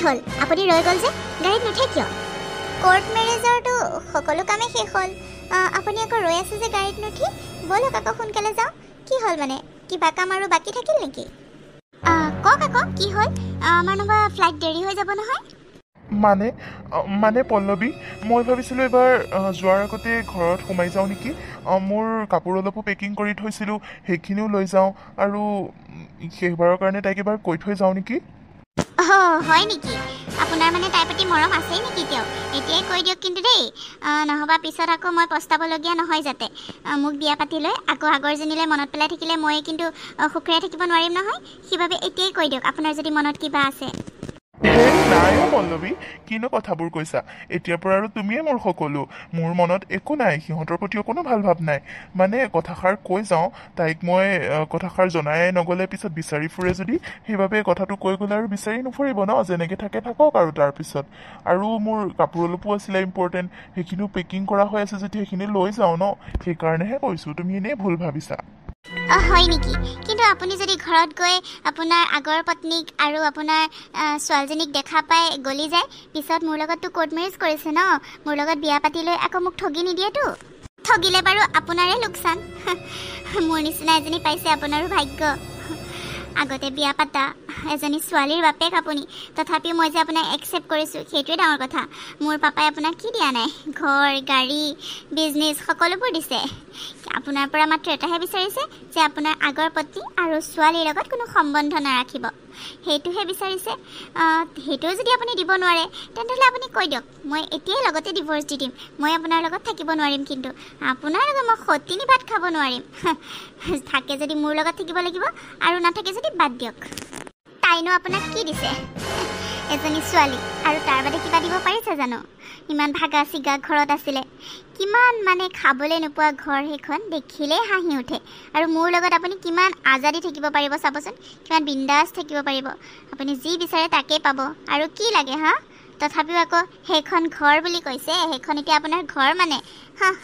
হল আপুনি ৰৈ গ'ল যে গাড়ীত নুঠে কিয়? কোৰ্ট মেৰেজৰটো সকলো কামে শেষ হ'ল, আপুনি আকৌ ৰৈ আছে যে গাড়ীত নুঠি? ব'লক আকৌ সোনকালে যাওঁ। কি হ'ল মানে, কিবা কাম আৰু বাকী থাকিল নেকি? কওক আকৌ কি হ'ল? আমাৰ নবা ফ্লাইট দেৰি হৈ যাব নহয়। মানে পল্লৱী, মই ভাবিছিলোঁ এবাৰ যোৱাৰ আগতে ঘৰত সোমাই যাওঁ নেকি। মোৰ কাপোৰ অলপো পেকিং কৰি থৈছিলোঁ, সেইখিনিও লৈ যাওঁ আৰু শেষবাৰৰ কাৰণে তাইক এবাৰ কৈ থৈ যাওঁ নেকি। হয় নেকি? আপোনাৰ মানে তাইৰ প্ৰতি মৰম আছেই নেকি? তেওঁ এতিয়াই কৈ দিয়ক কিন্তু দেই, নহ'বা পিছত আকৌ মই পস্তাবলগীয়া নহয় যাতে। মোক বিয়া পাতি লৈ আকৌ আগৰজনীলৈ মনত পেলাই থাকিলে মই কিন্তু সুখেৰে থাকিব নোৱাৰিম নহয়। সেইবাবে এতিয়াই কৈ দিয়ক আপোনাৰ যদি মনত কিবা আছে। নাই পল্লৱী, কিনো কথাবোৰ কৈছা? এতিয়াৰ পৰা আৰু তুমিয়ে মোৰ সকলো। মোৰ মনত একো নাই, সিহঁতৰ প্ৰতিও কোনো ভাল ভাৱ নাই। মানে কথাষাৰ কৈ যাওঁ, তাইক মই কথাষাৰ জনাই নগ'লে পিছত বিচাৰি ফুৰে যদি, সেইবাবে কথাটো কৈ গ'লে আৰু বিচাৰি নুফুৰিব ন। যেনেকৈ থাকে থাকক আৰু তাৰপিছত। আৰু মোৰ কাপোৰ অলপো আছিলে ইম্পৰ্টেণ্ট, সেইখিনিও পেকিং কৰা হৈ আছে যদি সেইখিনি লৈ যাওঁ ন, সেইকাৰণেহে কৈছোঁ। তুমি এনেই ভুল ভাবিছা। হয় নেকি? কিন্তু আপুনি যদি ঘৰত গৈ আপোনাৰ আগৰ পত্নীক আৰু আপোনাৰ ছোৱালীজনীক দেখা পাই গলি যায়, পিছত মোৰ লগততো কোৰ্ট মেৰেজ কৰিছে ন, মোৰ লগত বিয়া পাতি লৈ আকৌ মোক ঠগি নিদিয়েতো। ঠগিলে বাৰু আপোনাৰে লোকচান। মোৰ নিচিনা এজনী পাইছে আপোনাৰো ভাগ্য। আগতে বিয়া পাতা এজনী ছোৱালীৰ বাপেক আপুনি, তথাপিও মই যে আপোনাক একচেপ্ট কৰিছোঁ, সেইটোৱে ডাঙৰ কথা। মোৰ পাপাই আপোনাক কি দিয়া নাই? ঘৰ, গাড়ী, বিজনেছ সকলোবোৰ দিছে। আপোনাৰ পৰা মাত্ৰ এটাহে বিচাৰিছে যে আপোনাৰ আগৰ পত্নী আৰু ছোৱালীৰ লগত কোনো সম্বন্ধ নাৰাখিব, সেইটোহে বিচাৰিছে। সেইটোও যদি আপুনি দিব নোৱাৰে, তেনেহ'লে আপুনি কৈ দিয়ক, মই এতিয়াই লগতে ডিভ'ৰ্চ দি দিম। মই আপোনাৰ লগত থাকিব নোৱাৰিম, কিন্তু আপোনাৰ লগত মই সতিনী ভাত খাব নোৱাৰিম। থাকে যদি মোৰ লগত থাকিব লাগিব, আৰু নাথাকে যদি বাদ দিয়ক। তাইনো আপোনাক কি দিছে? এজনী ছোৱালী, আৰু তাৰ বাদে কিবা দিব পাৰিছে জানো? ইমান ভাগা চিগা ঘৰত আছিলে, কিমান মানে খাবলৈ নোপোৱা ঘৰ, সেইখন দেখিলেই হাঁহি উঠে। আৰু মোৰ লগত আপুনি কিমান আজাদি থাকিব পাৰিব চাবচোন, কিমান বিন্দাছ থাকিব পাৰিব। আপুনি যি বিচাৰে তাকেই পাব, আৰু কি লাগে হা? তথাপিও আকৌ সেইখন ঘৰ বুলি কৈছে, সেইখন এতিয়া আপোনাৰ ঘৰ মানে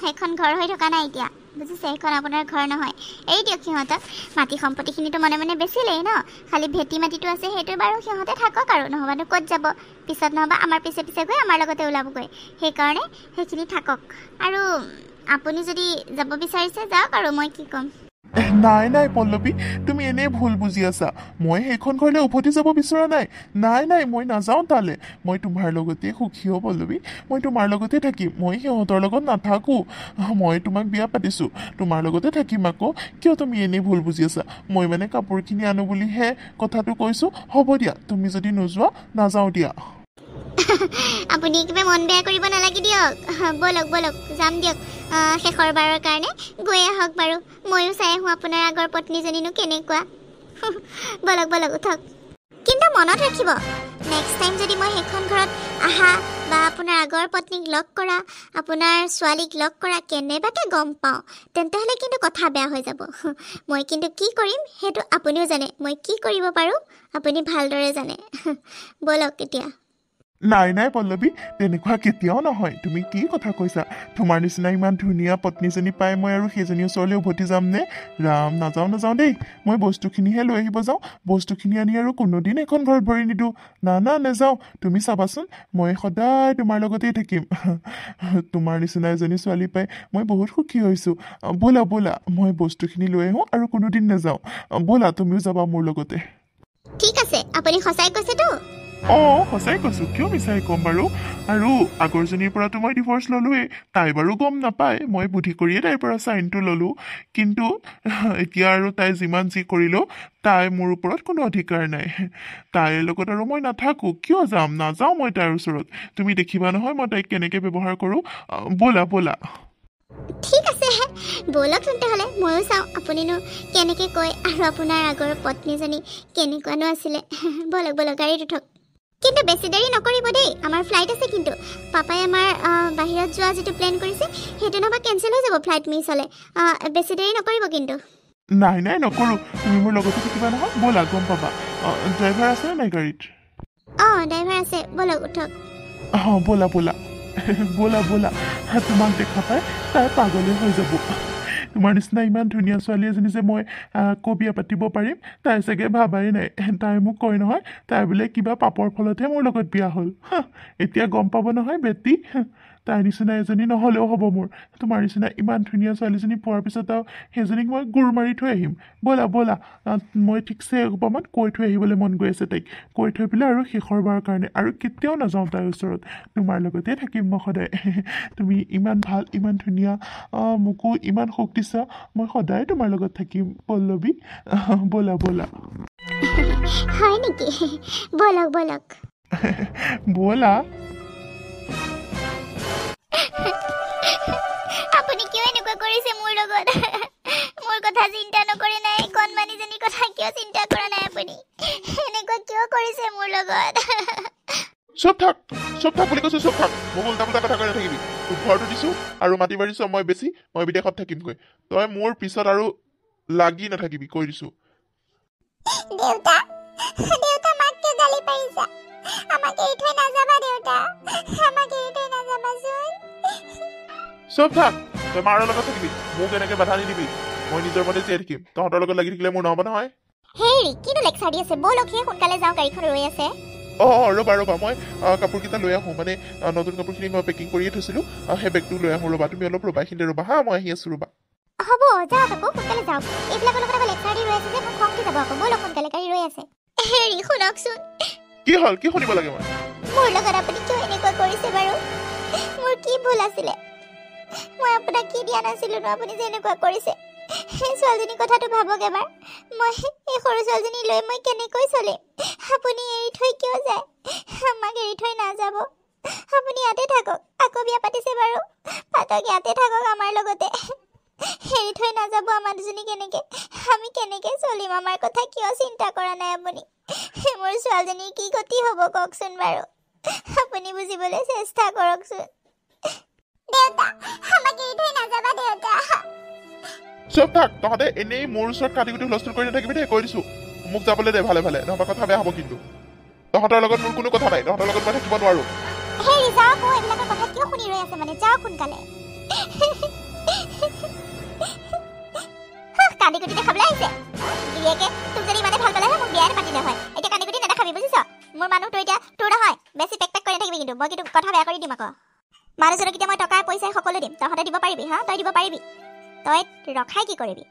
সেইখন ঘৰ হৈ থকা নাই এতিয়া, বুজিছে? সেইখন আপোনাৰ ঘৰ নহয়। এৰি দিয়ক সিহঁতক। মাটি সম্পত্তিখিনিতো মনে মনে বেচিলেই ন, খালি ভেটি মাটিটো আছে, সেইটো বাৰু সিহঁতে থাকক আৰু, নহ'বানো ক'ত যাব পিছত, নহ'বা আমাৰ পিছে পিছে গৈ আমাৰ লগতে ওলাবগৈ। সেইকাৰণে সেইখিনি থাকক। আৰু আপুনি যদি যাব বিচাৰিছে যাওক, আৰু মই কি ক'ম। নাই পল্লৱী, তুমি এনেই ভুল বুজি আছা। মই সেইখন ঘৰলৈ উভতি যাব বিচৰা নাই। নাই, মই নাযাওঁ তালৈ। মই তোমাৰ লগতে সুখী হ'ব পল্লৱী, মই তোমাৰ লগতে থাকিম। মই সিহঁতৰ লগত নাথাকোঁ। মই তোমাক বিয়া পাতিছোঁ, তোমাৰ লগতে থাকিম আকৌ। কিয় তুমি এনেই ভুল বুজি আছা? মই মানে কাপোৰখিনি আনো বুলিহে কথাটো কৈছোঁ। হ'ব দিয়া, তুমি যদি নোযোৱা, নাযাওঁ দিয়া। আপুনি কিবা মন বেয়া কৰিব নালাগে দিয়ক। ব'লক যাম দিয়ক। শেষৰ বাৰৰ কাৰণে গৈ আহক বাৰু। ময়ো চাই আহোঁ আপোনাৰ আগৰ পত্নীজনীনো কেনেকুৱা। ব'লক উঠক। কিন্তু মনত ৰাখিব, নেক্সট টাইম যদি মই সেইখন ঘৰত আহা বা আপোনাৰ আগৰ পত্নীক লগ কৰা, আপোনাৰ ছোৱালীক লগ কৰা কেনেবাকৈ গম পাওঁ, তেন্তে হ'লে কিন্তু কথা বেয়া হৈ যাব। মই কিন্তু কি কৰিম সেইটো আপুনিও জানে। মই কি কৰিব পাৰোঁ আপুনি ভালদৰে জানে। ব'লক এতিয়া। নাই পল্লৱী, তেনেকুৱা কেতিয়াও নহয়। তুমি কি কথা কৈছা? তোমাৰ নিচিনা ইমান ধুনীয়া পত্নীজনী পাই মই আৰু সেইজনী ওচৰলৈ উভতি যামনে? ৰাম, নাযাওঁ দেই। মই বস্তুখিনিহে লৈ আহিব যাওঁ। বস্তুখিনি আনি আৰু কোনোদিন এখন ঘৰত ভৰি নিদিওঁ। নাযাওঁ। তুমি চাবাচোন, মই সদায় তোমাৰ লগতেই থাকিম। তোমাৰ নিচিনা এজনী ছোৱালী পাই মই বহুত সুখী হৈছোঁ। ব'লা, মই বস্তুখিনি লৈ আহোঁ আৰু কোনোদিন নাযাওঁ। ব'লা, তুমিও যাবা মোৰ লগতে। ঠিক আছে, আপুনি সঁচাই কৈছেতো? সঁচাই কৈছোঁ, কিয় মিছাই ক'ম বাৰু। আৰু আগৰজনীৰ পৰাতো মই ডিভ'ৰ্চ ল'লোৱেই। তাই বাৰু গম নাপায়, মই বুদ্ধি কৰিয়ে তাইৰ পৰা চাইনটো ল'লোঁ। কিন্তু এতিয়া আৰু তাই যিমান যি কৰিলেও তাই মোৰ ওপৰত কোনো অধিকাৰ নাই। তাইৰ লগত আৰু মই নাথাকোঁ। কিয় যাম? নাযাওঁ মই তাইৰ ওচৰত। তুমি দেখিবা নহয় মই তাইক কেনেকৈ ব্যৱহাৰ কৰোঁ। ব'লা। ঠিক আছে, ব'লক তেন্তে হ'লে। ময়ো চাওঁ আপুনিনো কেনেকৈ কয়, আৰু আপোনাৰ আগৰ পত্নীজনী কেনেকুৱানো আছিলে। ব'লক, গাড়ীত উঠক। কিন্তু বেছি দেৰি নকৰিব দেই, আমাৰ ফ্লাইট আছে। কিন্তু পাপাই আমাৰ বাহিৰত যোৱা যিটো প্লেন কৰিছে, সেইটো নহ'বা কেঞ্চেল হৈ যাব, ফ্লাইট মিছ হ'লে। বেছি দেৰি নকৰিব কিন্তু। নাই নকৰোঁ। তুমি মোৰ লগতে থাকিবা নহয়। ব'লা, গম পাবা। ড্ৰাইভাৰ আছেনে নাই গাড়ীত? ড্ৰাইভাৰ আছে, ব'লক উঠক। ব'লা ব'লা ব'লা ব'লা তোমাক দেখা পাই তাই পাগলে হৈ যাব তোমাৰ নিচিনা ইমান ধুনীয়া ছোৱালী এজনী যে মই আকৌ বিয়া পাতিব পাৰিম তাই চাগে ভাবাই নাই তাই মোক কয় নহয় তাই বোলে কিবা পাপৰ ফলতহে মোৰ লগত বিয়া হ'ল এতিয়া গম পাব নহয় বেটি তাইৰ নিচিনা এজনী নহ'লেও হ'ব মোৰ তোমাৰ নিচিনা ইমান ধুনীয়া ছোৱালীজনী পোৱাৰ পিছত আৰু সেইজনীক মই গোৰ মাৰি থৈ আহিম ব'লা ব'লা মই ঠিকছে অকণমান কৈ থৈ আহিবলৈ মন গৈ আছে তাইক কৈ থৈ পেলাই আৰু শেষৰবাৰৰ কাৰণে আৰু কেতিয়াও নাযাওঁ তাইৰ ওচৰত তোমাৰ লগতে থাকিম মই সদায় তুমি ইমান ভাল ইমান ধুনীয়া মোকো ইমান সুখ দিছা মই সদায় তোমাৰ লগত থাকিম পল্লৱী ব'লা ব'লা হয় নেকি বলক বলক ব'লা আপুনি কিয় এনেকুৱা কৰিছে মোৰ লগত মোৰ কথা চিন্তা নকৰে নাই কণমানিজনীৰ কথা কিয় চিন্তা কৰা নাই আপুনি এনেকুৱা কিয় কৰিছে মোৰ লগত চব থাক বুলি কৈছোঁ চব থাক মোক উল্টা পুল্টা কথা কৈ নাথাকিবি তোক ঘৰটো দিছোঁ আৰু মাটি বাৰী চব মই বেছি মই বিদেশত থাকিমগৈ তই মোৰ পিছত আৰু লাগি নাথাকিবি কৈ দিছোঁ দেউতা দেউতা মাক কিয় গালি পাৰিছা আমাক এৰি থৈ নাযাবা দেউতা আমাক এৰি থৈ নাযাবাচোন চব থাক তই মাৰৰ লগত থাকিবি মোক এনেকৈ বাধা নিদিবি মই নিজৰ মতে জীয়াই থাকিম তহঁতৰ লগত লাগি থাকিলে মোৰ নহ'ব নহয় হেৰি কিনো লেকচাৰ দি আছে ব'লক হে সোনকালে যাওঁ গাড়ীখন ৰৈ আছে ৰ'বা মই কাপোৰকেইটা লৈ আহোঁ মানে নতুন কাপোৰখিনি মই পেকিং কৰিয়ে থৈছিলোঁ সেই বেগটো লৈ আহোঁ ৰ'বা তুমি অলপ ৰ'বা এইখিনিতে ৰ'বা হা মই আহি আছোঁ ৰ'বা হ'ব যাওক আকৌ সোনকালে যাওক এইবিলাকৰ লগত আকৌ লেকচাৰ দি ৰৈ আছে যে মোক খং উঠি যাব আকৌ ব'লক সোনকালে গাড়ী ৰৈ আছে হেৰি শুনকচোন কি হ'ল কি শুনিব লাগে মই মোৰ লগত আপুনি কিয় এনেকুৱা কৰিছে বাৰু মোৰ কি ভুল আছিলে মই আপোনাক কি দিয়া নাছিলোঁ ন আপুনি যে এনেকুৱা কৰিছে সেই ছোৱালীজনীৰ কথাটো ভাবক এবাৰ মই এই সৰু ছোৱালীজনী লৈ মই কেনেকৈ চলিম আপুনি এৰি থৈ কিয় যায় আমাক এৰি থৈ নাযাব আপুনি ইয়াতে থাকক আকৌ বিয়া পাতিছে বাৰু পাতক ইয়াতে থাকক আমাৰ লগতে এৰি থৈ নাযাব আমাৰ দুজনী কেনেকৈ আমি কেনেকৈ চলিম আমাৰ কথা কিয় চিন্তা কৰা নাই আপুনি মোৰ ছোৱালীজনীৰ কি গতি হ'ব কওকচোন বাৰু আপুনি বুজিবলৈ চেষ্টা কৰকচোন দেউতা আমাক এৰি থৈ নাযাবা দেউতা চব থাক তহঁতে এনেই মোৰ ওচৰত কাটি কুটি হুলস্থুল কৰি নাথাকিবি দেই কৈ দিছোঁ মোক যাবলৈ দে ভালে ভালে নহ'বা কথা বেয়া হ'ব কিন্তু তহঁতৰ লগত মোৰ কোনো কথা নাই তহঁতৰ লগত মই থাকিব নোৱাৰোঁ হেৰি যাওক এইবিলাকৰ কথা কিয় শুনি ৰৈ আছে মানে যাওক সোনকালে কান্দি কুটি দেখাবলৈ আহিছে গিৰিয়েকে তোক যদি ইমানে ভাল পালেহে মোক বিয়াই পাতিলে হয় এতিয়া কান্দি কুটি নেদেখাবি বুজিছ মোৰ মানুহটো এতিয়া তোৰ নহয় বেছি পেক কৰি নাথাকিবি কিন্তু মই কিন্তু কথা বেয়া কৰি দিম আকৌ মানুহজনক এতিয়া মই টকা পইচাই সকলো দিম তহঁতে দিব পাৰিবি হা তই দিব পাৰিবি তই ৰখাই কি কৰিবি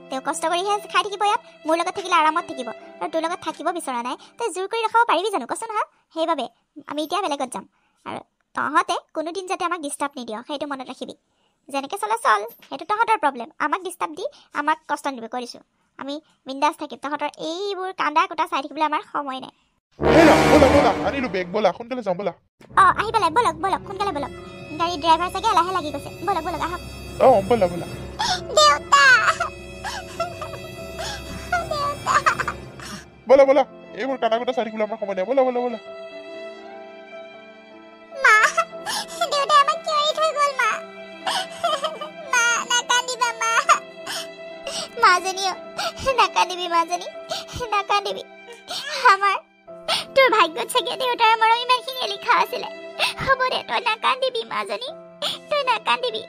তেওঁ কষ্ট কৰিহে খাই থাকিব ইয়াত মোৰ লগত থাকিলে আৰামত থাকিব আৰু তোৰ লগত থাকিব বিচৰা নাই তই জোৰ কৰি ৰখাব পাৰিবি জানো কচোন হা সেইবাবে আমি এতিয়া বেলেগত যাম আৰু তহঁতে কোনোদিন যাতে আমাক ডিষ্টাৰ্ব নিদিয় সেইটো মনত ৰাখিবি যেনেকৈ চলে চল সেইটো তহঁতৰ প্ৰব্লেম আমাক ডিষ্টাৰ্ব দি আমাক কষ্ট নিদিব কৈ দিছোঁ আমি বিন্দাছ থাকিম তহঁতৰ এইবোৰ কান্দা কুটা চাই থাকিবলৈ আমাৰ সময় নাই আনিলোঁ বেগ ব'লা সোনকালে যাওঁ ব'লা আহি পেলাই ব'লক সোনকালে ব'লক গাড়ীৰ ড্ৰাইভাৰ চাগে এলাহে লাগি গৈছে ব'লক আহক ব'লা ব'লা এইবোৰ কান্দা কুটা চাই থাকিবলৈ আমাৰ সময় নাই ব'লা নাকান্দিবি আমাৰ তোৰ ভাগ্যত চাগে দেউতাৰ মৰম ইমানখিনি লিখা আছিলে হ'ব দে তই নাকান্দিবি মাজনী তই নাকান্দিবি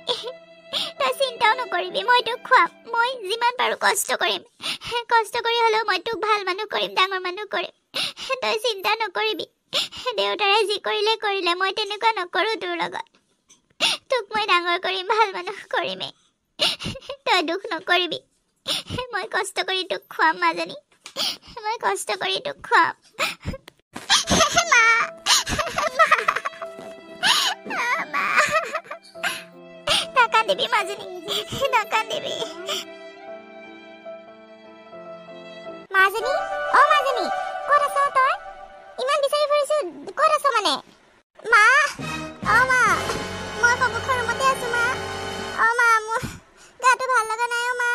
তই চিন্তাও নকৰিবি মই তোক খুৱাম মই যিমান পাৰোঁ কষ্ট কৰি হ'লেও মই তোক ভাল মানুহ কৰিম ডাঙৰ মানুহ কৰিম তই চিন্তা নকৰিবি দেউতাৰে যি কৰিলে মই তেনেকুৱা নকৰোঁ তোৰ লগত তোক মই ডাঙৰ কৰিম ভাল মানুহ কৰিমেই তই দুখ নকৰিবি মই কষ্ট কৰি তোক খুৱাম মাজনী মই কষ্ট কৰি তোক খুৱাম নাকান্দিবি মাজনী নাকান্দিবি মাজনী মাজনী ক'ত আছ তই ইমান বিচাৰি ফুৰিছো ক'ত আছ মানে মা মা মই সন্মুখৰ ৰুমতে আছো মা মা মোৰ গাটো ভাল লগা নাই মা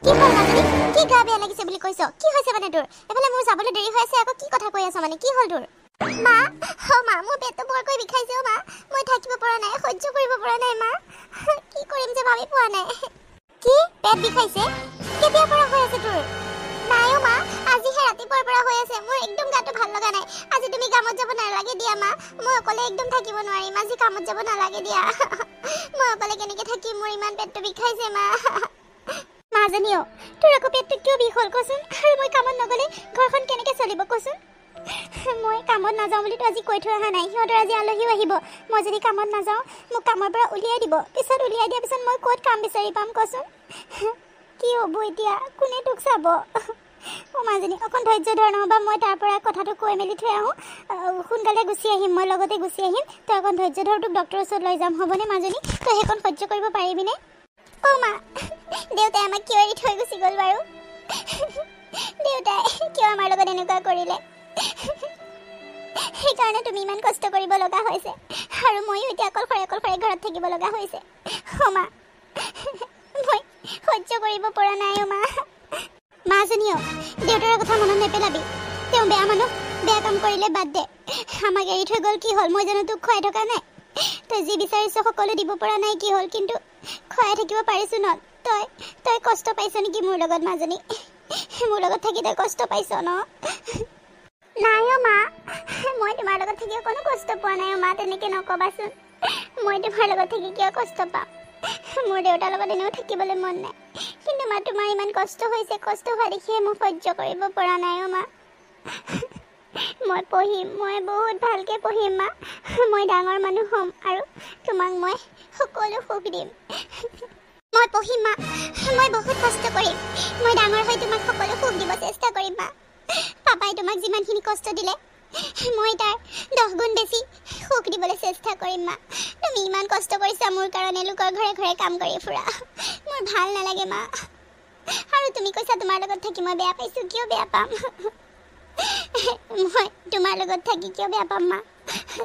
কি হ'ল মাজনী কি গা বেয়া লাগিছে বুলি কৈছ কি হৈছে মানে তোৰ এফালে মোৰ যাবলৈ দেৰি হৈ আছে আকৌ কি কথা কৈ আছ মানে কি হ'ল তোৰ মা মা মোৰ পেটটো বৰকৈ বিষাইছে মা মই থাকিব পৰা নাই সহ্য কৰিব পৰা নাই মা কি কৰিম যে ভাবি পোৱা নাই কি পেট বিষাইছে কেতিয়াৰ পৰা হৈ আছে তোৰ নাই মা আজিহে ৰাতিপুৱাৰ পৰা হৈ আছে মোৰ একদম গাটো ভাল লগা নাই আজি তুমি কামত যাব নালাগে দিয়া মা মই অকলে একদম থাকিব নোৱাৰিম আজি কামত যাব নালাগে দিয়া মই অকলে কেনেকৈ থাকিম মোৰ ইমান পেটটো বিষাইছে মা মাজনীও তোৰ আকৌ পেটটো কিয় বিষ হ'ল কচোন আৰু মই কামত নগ'লে ঘৰখন কেনেকৈ চলিব কচোন মই কামত নাযাওঁ বুলি আজি কৈ থৈ অহা নাই সিহঁতৰ আজি আলহীও আহিব মই যদি কামত নাযাওঁ মোক কামৰ পৰা উলিয়াই দিব পিছত উলিয়াই দিয়াৰ পিছত মই ক'ত কাম বিচাৰি পাম কচোন কি হ'ব এতিয়া কোনে তোক চাব মাজনী অকণ ধৈৰ্য ধৰ নহ'বা মই তাৰ পৰা কথাটো কৈ মেলি থৈ আহোঁ সোনকালে গুচি আহিম মই লগতে গুচি আহিম তই অকণ ধৈৰ্য ধৰ তোক ডক্টৰৰ ওচৰত লৈ যাম হ'বনে মাজনী তই সেইকণ সহ্য কৰিব পাৰিবিনে অ' মা দেউতাই আমাক কিয় এৰি থৈ গুচি গ'ল বাৰু দেউতাই কিয় আমাৰ লগত এনেকুৱা কৰিলে সেইকাৰণে তুমি ইমান কষ্ট কৰিব লগা হৈছে আৰু ময়ো এতিয়া অকলশৰে ঘৰত থাকিব লগা হৈছে অ' মা মই সহ্য কৰিব পৰা নাই অ' মা মাজনীও দেউতাৰ কথা মনত নেপেলাবি তেওঁ বেয়া মানুহ বেয়া কাম কৰিলে বাদ দে আমাক এৰি থৈ গ'ল কি হ'ল মই জানো তোক খুৱাই থকা নাই তই যি বিচাৰিছ সকলো দিব পৰা নাই কি হ'ল কিন্তু খুৱাই থাকিব পাৰিছোঁ ন তই কষ্ট পাইছ নেকি মোৰ লগত মাজনী মোৰ লগত থাকি তই কষ্ট পাইছ ন নাই অ' মা মই তোমাৰ লগত থাকি অকণো কষ্ট পোৱা নাই অ' মা তেনেকৈ নক'বাচোন মই তোমাৰ লগত থাকি কিয় কষ্ট পাম মোৰ দেউতাৰ লগত এনেও থাকিবলৈ মন নাই কিন্তু মা তোমাৰ ইমান কষ্ট হৈছে কষ্ট হোৱা দেখিয়ে মই সহ্য কৰিব পৰা নাই অ' মা মই পঢ়িম মই বহুত ভালকৈ পঢ়িম মা মই ডাঙৰ মানুহ হ'ম আৰু তোমাক মই সকলো সুখ দিম মই পঢ়িম মা মই বহুত কষ্ট কৰিম মই ডাঙৰ হৈ তোমাক সকলো সুখ দিব চেষ্টা কৰিম মা পাপাই তোমাক যিমানখিনি কষ্ট দিলে মই তাৰ 10 গুণ বেছি সুখ দিবলৈ চেষ্টা কৰিম মা তুমি ইমান কষ্ট কৰিছা মোৰ কাৰণে লোকৰ ঘৰে ঘৰে কাম কৰি ফুৰা মোৰ ভাল নালাগে মা আৰু তুমি কৈছা তোমাৰ লগত থাকি মই বেয়া পাইছোঁ কিয় বেয়া পাম মই তোমাৰ লগত থাকি কিয় বেয়া পাম মা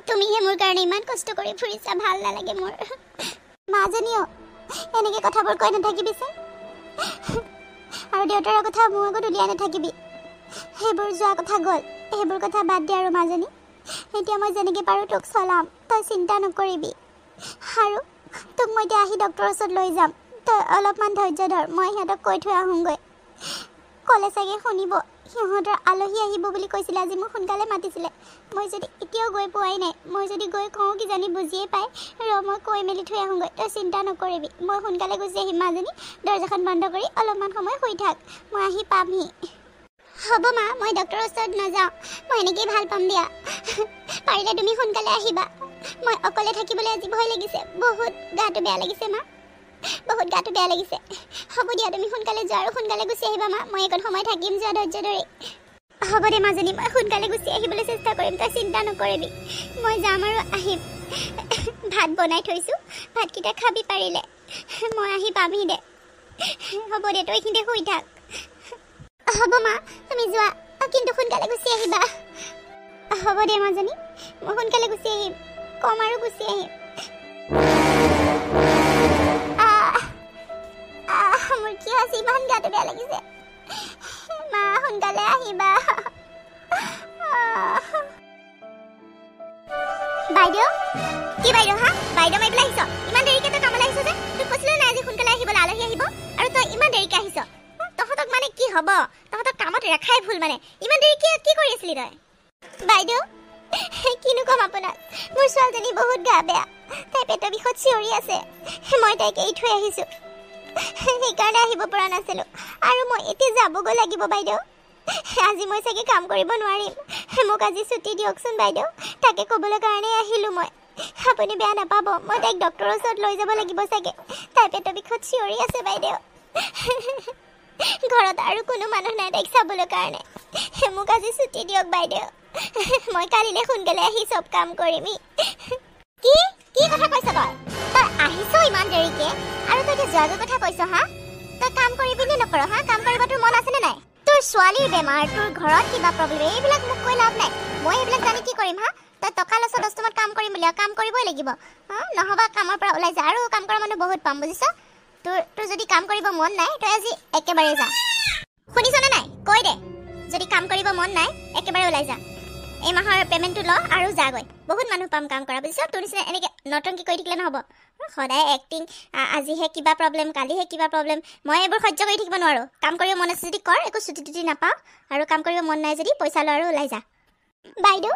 তুমিহে মোৰ কাৰণে ইমান কষ্ট কৰি ফুৰিছা ভাল নালাগে মোৰ মাজনীও এনেকৈ কথাবোৰ কৈ নাথাকিবিচোন আৰু দেউতাৰ কথা মোৰ আগত উলিয়াই নাথাকিবি সেইবোৰ যোৱা কথা গ'ল সেইবোৰ কথা বাদ দে আৰু মাজনী এতিয়া মই যেনেকৈ পাৰোঁ তোক চলাম তই চিন্তা নকৰিবি আৰু তোক মই এতিয়া আহি ডক্টৰৰ ওচৰত লৈ যাম তই অলপমান ধৈৰ্য ধৰ মই সিহঁতক কৈ থৈ আহোঁগৈ ক'লে চাগে শুনিব সিহঁতৰ আলহী আহিব বুলি কৈছিলে আজি মোক সোনকালে মাতিছিলে মই যদি এতিয়াও গৈ পোৱাই নাই মই যদি গৈ কওঁ কিজানি বুজিয়ে পায় মই কৈ মেলি থৈ আহোঁগৈ তই চিন্তা নকৰিবি মই সোনকালে গুচি আহিম মাজনী দৰ্জাখন বন্ধ কৰি অলপমান সময় শুই থাক মই আহি পামহি হ'ব মা মই ডক্টৰৰ ওচৰত নাযাওঁ মই এনেকৈয়ে ভাল পাম দিয়া পাৰিলে তুমি সোনকালে আহিবা মই অকলে থাকিবলৈ আজি ভয় লাগিছে বহুত গাটো বেয়া লাগিছে মা বহুত গাটো বেয়া লাগিছে হ'ব দিয়া তুমি সোনকালে যোৱা আৰু সোনকালে গুচি আহিবা মা মই একণ সময় থাকিম যোৱা ধৈৰ্য ধৰি হ'ব দে মাজনী মই সোনকালে গুচি আহিবলৈ চেষ্টা কৰিম তই চিন্তা নকৰিবি মই যাম আৰু আহিম ভাত বনাই থৈছোঁ ভাতকেইটা খাবি পাৰিলে মই আহি পামহি দে হ'ব দে তই এইখিনিতে শুই থাক হ'ব মা তুমি যোৱা কিন্তু সোনকালে গুচি আহিবা হ'ব দে মাজনী মই সোনকালে গুচি আহিম কম আৰু গুচি আহিম মোৰ কি হৈছে ইমান গাটো বেয়া লাগিছে মা সোনকালে আহিবা বাইদেউ কি বাইদেউ হা বাইদেউ মাৰিবলৈ আহিছ ইমান দেৰিকৈ তই কামলৈ আহিছ যে তোক কৈছিলোঁ নাই আজি সোনকালে আহিবলৈ আলহী আহিব আৰু তই ইমান দেৰিকৈ আহিছ তহঁতক মানে কি হ'ব তহঁতক কামত ৰেখাই ভুল মানে ইমান দেৰিকৈ কি কৰি আছিলি তই বাইদেউ কিনো ক'ম আপোনাক মোৰ ছোৱালীজনী বহুত গা বেয়া তাই পেটৰ বিষত চিঞৰি আছে মই তাইক এৰি থৈ আহিছোঁ সেইকাৰণে আহিব পৰা নাছিলোঁ আৰু মই এতিয়া যাবগৈ লাগিব বাইদেউ আজি মই চাগে কাম কৰিব নোৱাৰিম মোক আজি ছুটি দিয়কচোন বাইদেউ তাকে ক'বলৈ কাৰণেই আহিলোঁ মই আপুনি বেয়া নাপাব মই তাইক ডক্টৰৰ ওচৰত লৈ যাব লাগিব চাগে তাই পেটৰ বিষত চিঞৰি আছে বাইদেউ ঘৰত আৰু কোনো মানুহ নাই তাইক চাবলৈ কাৰণে মোক আজি ছুটি দিয়ক বাইদেউ মই কালিলৈ সোনকালে আহি চব কাম কৰিমি কি কি কথা কৈছ তই আহিছ ইমান দেৰিকৈ আৰু তই এতিয়া যোৱাৰ কথা কৈছ হা তই কাম কৰিবি নে নকৰ হা কাম কৰিব তোৰ মন আছেনে নাই তোৰ ছোৱালীৰ বেমাৰ তোৰ ঘৰত কিবা প্ৰব্লেম এইবিলাক মোক কৈ লাভ নাই মই এইবিলাক জানি কি কৰিম হা তই টকা লৈছ 10 টাকাত কাম কৰিম বুলি কাম কৰিবই লাগিব হা নহ'বা কামৰ পৰা ওলাই যা আৰু কাম কৰা মানুহ বহুত পাম বুজিছ তোৰ যদি কাম কৰিব মন নাই তই আজি একেবাৰে যা শুনিছনে নাই কৈ দে যদি কাম কৰিব মন নাই একেবাৰে ওলাই যা এই মাহৰ পেমেণ্টটো ল আৰু যাগৈ বহুত মানুহ পাম কাম কৰা বুজিছ তোৰ নিচিনা এনেকৈ নটংকি কৰি থাকিলে নহ'ব সদায় এক্টিং আজিহে কিবা প্ৰব্লেম কালিহে কিবা প্ৰব্লেম মই এইবোৰ সহ্য কৰি থাকিব নোৱাৰোঁ কাম কৰিব মন আছে যদি কৰ একো ছুটি টুটি নাপাওঁ আৰু কাম কৰিব মন নাই যদি পইচা ল আৰু ওলাই যা বাইদেউ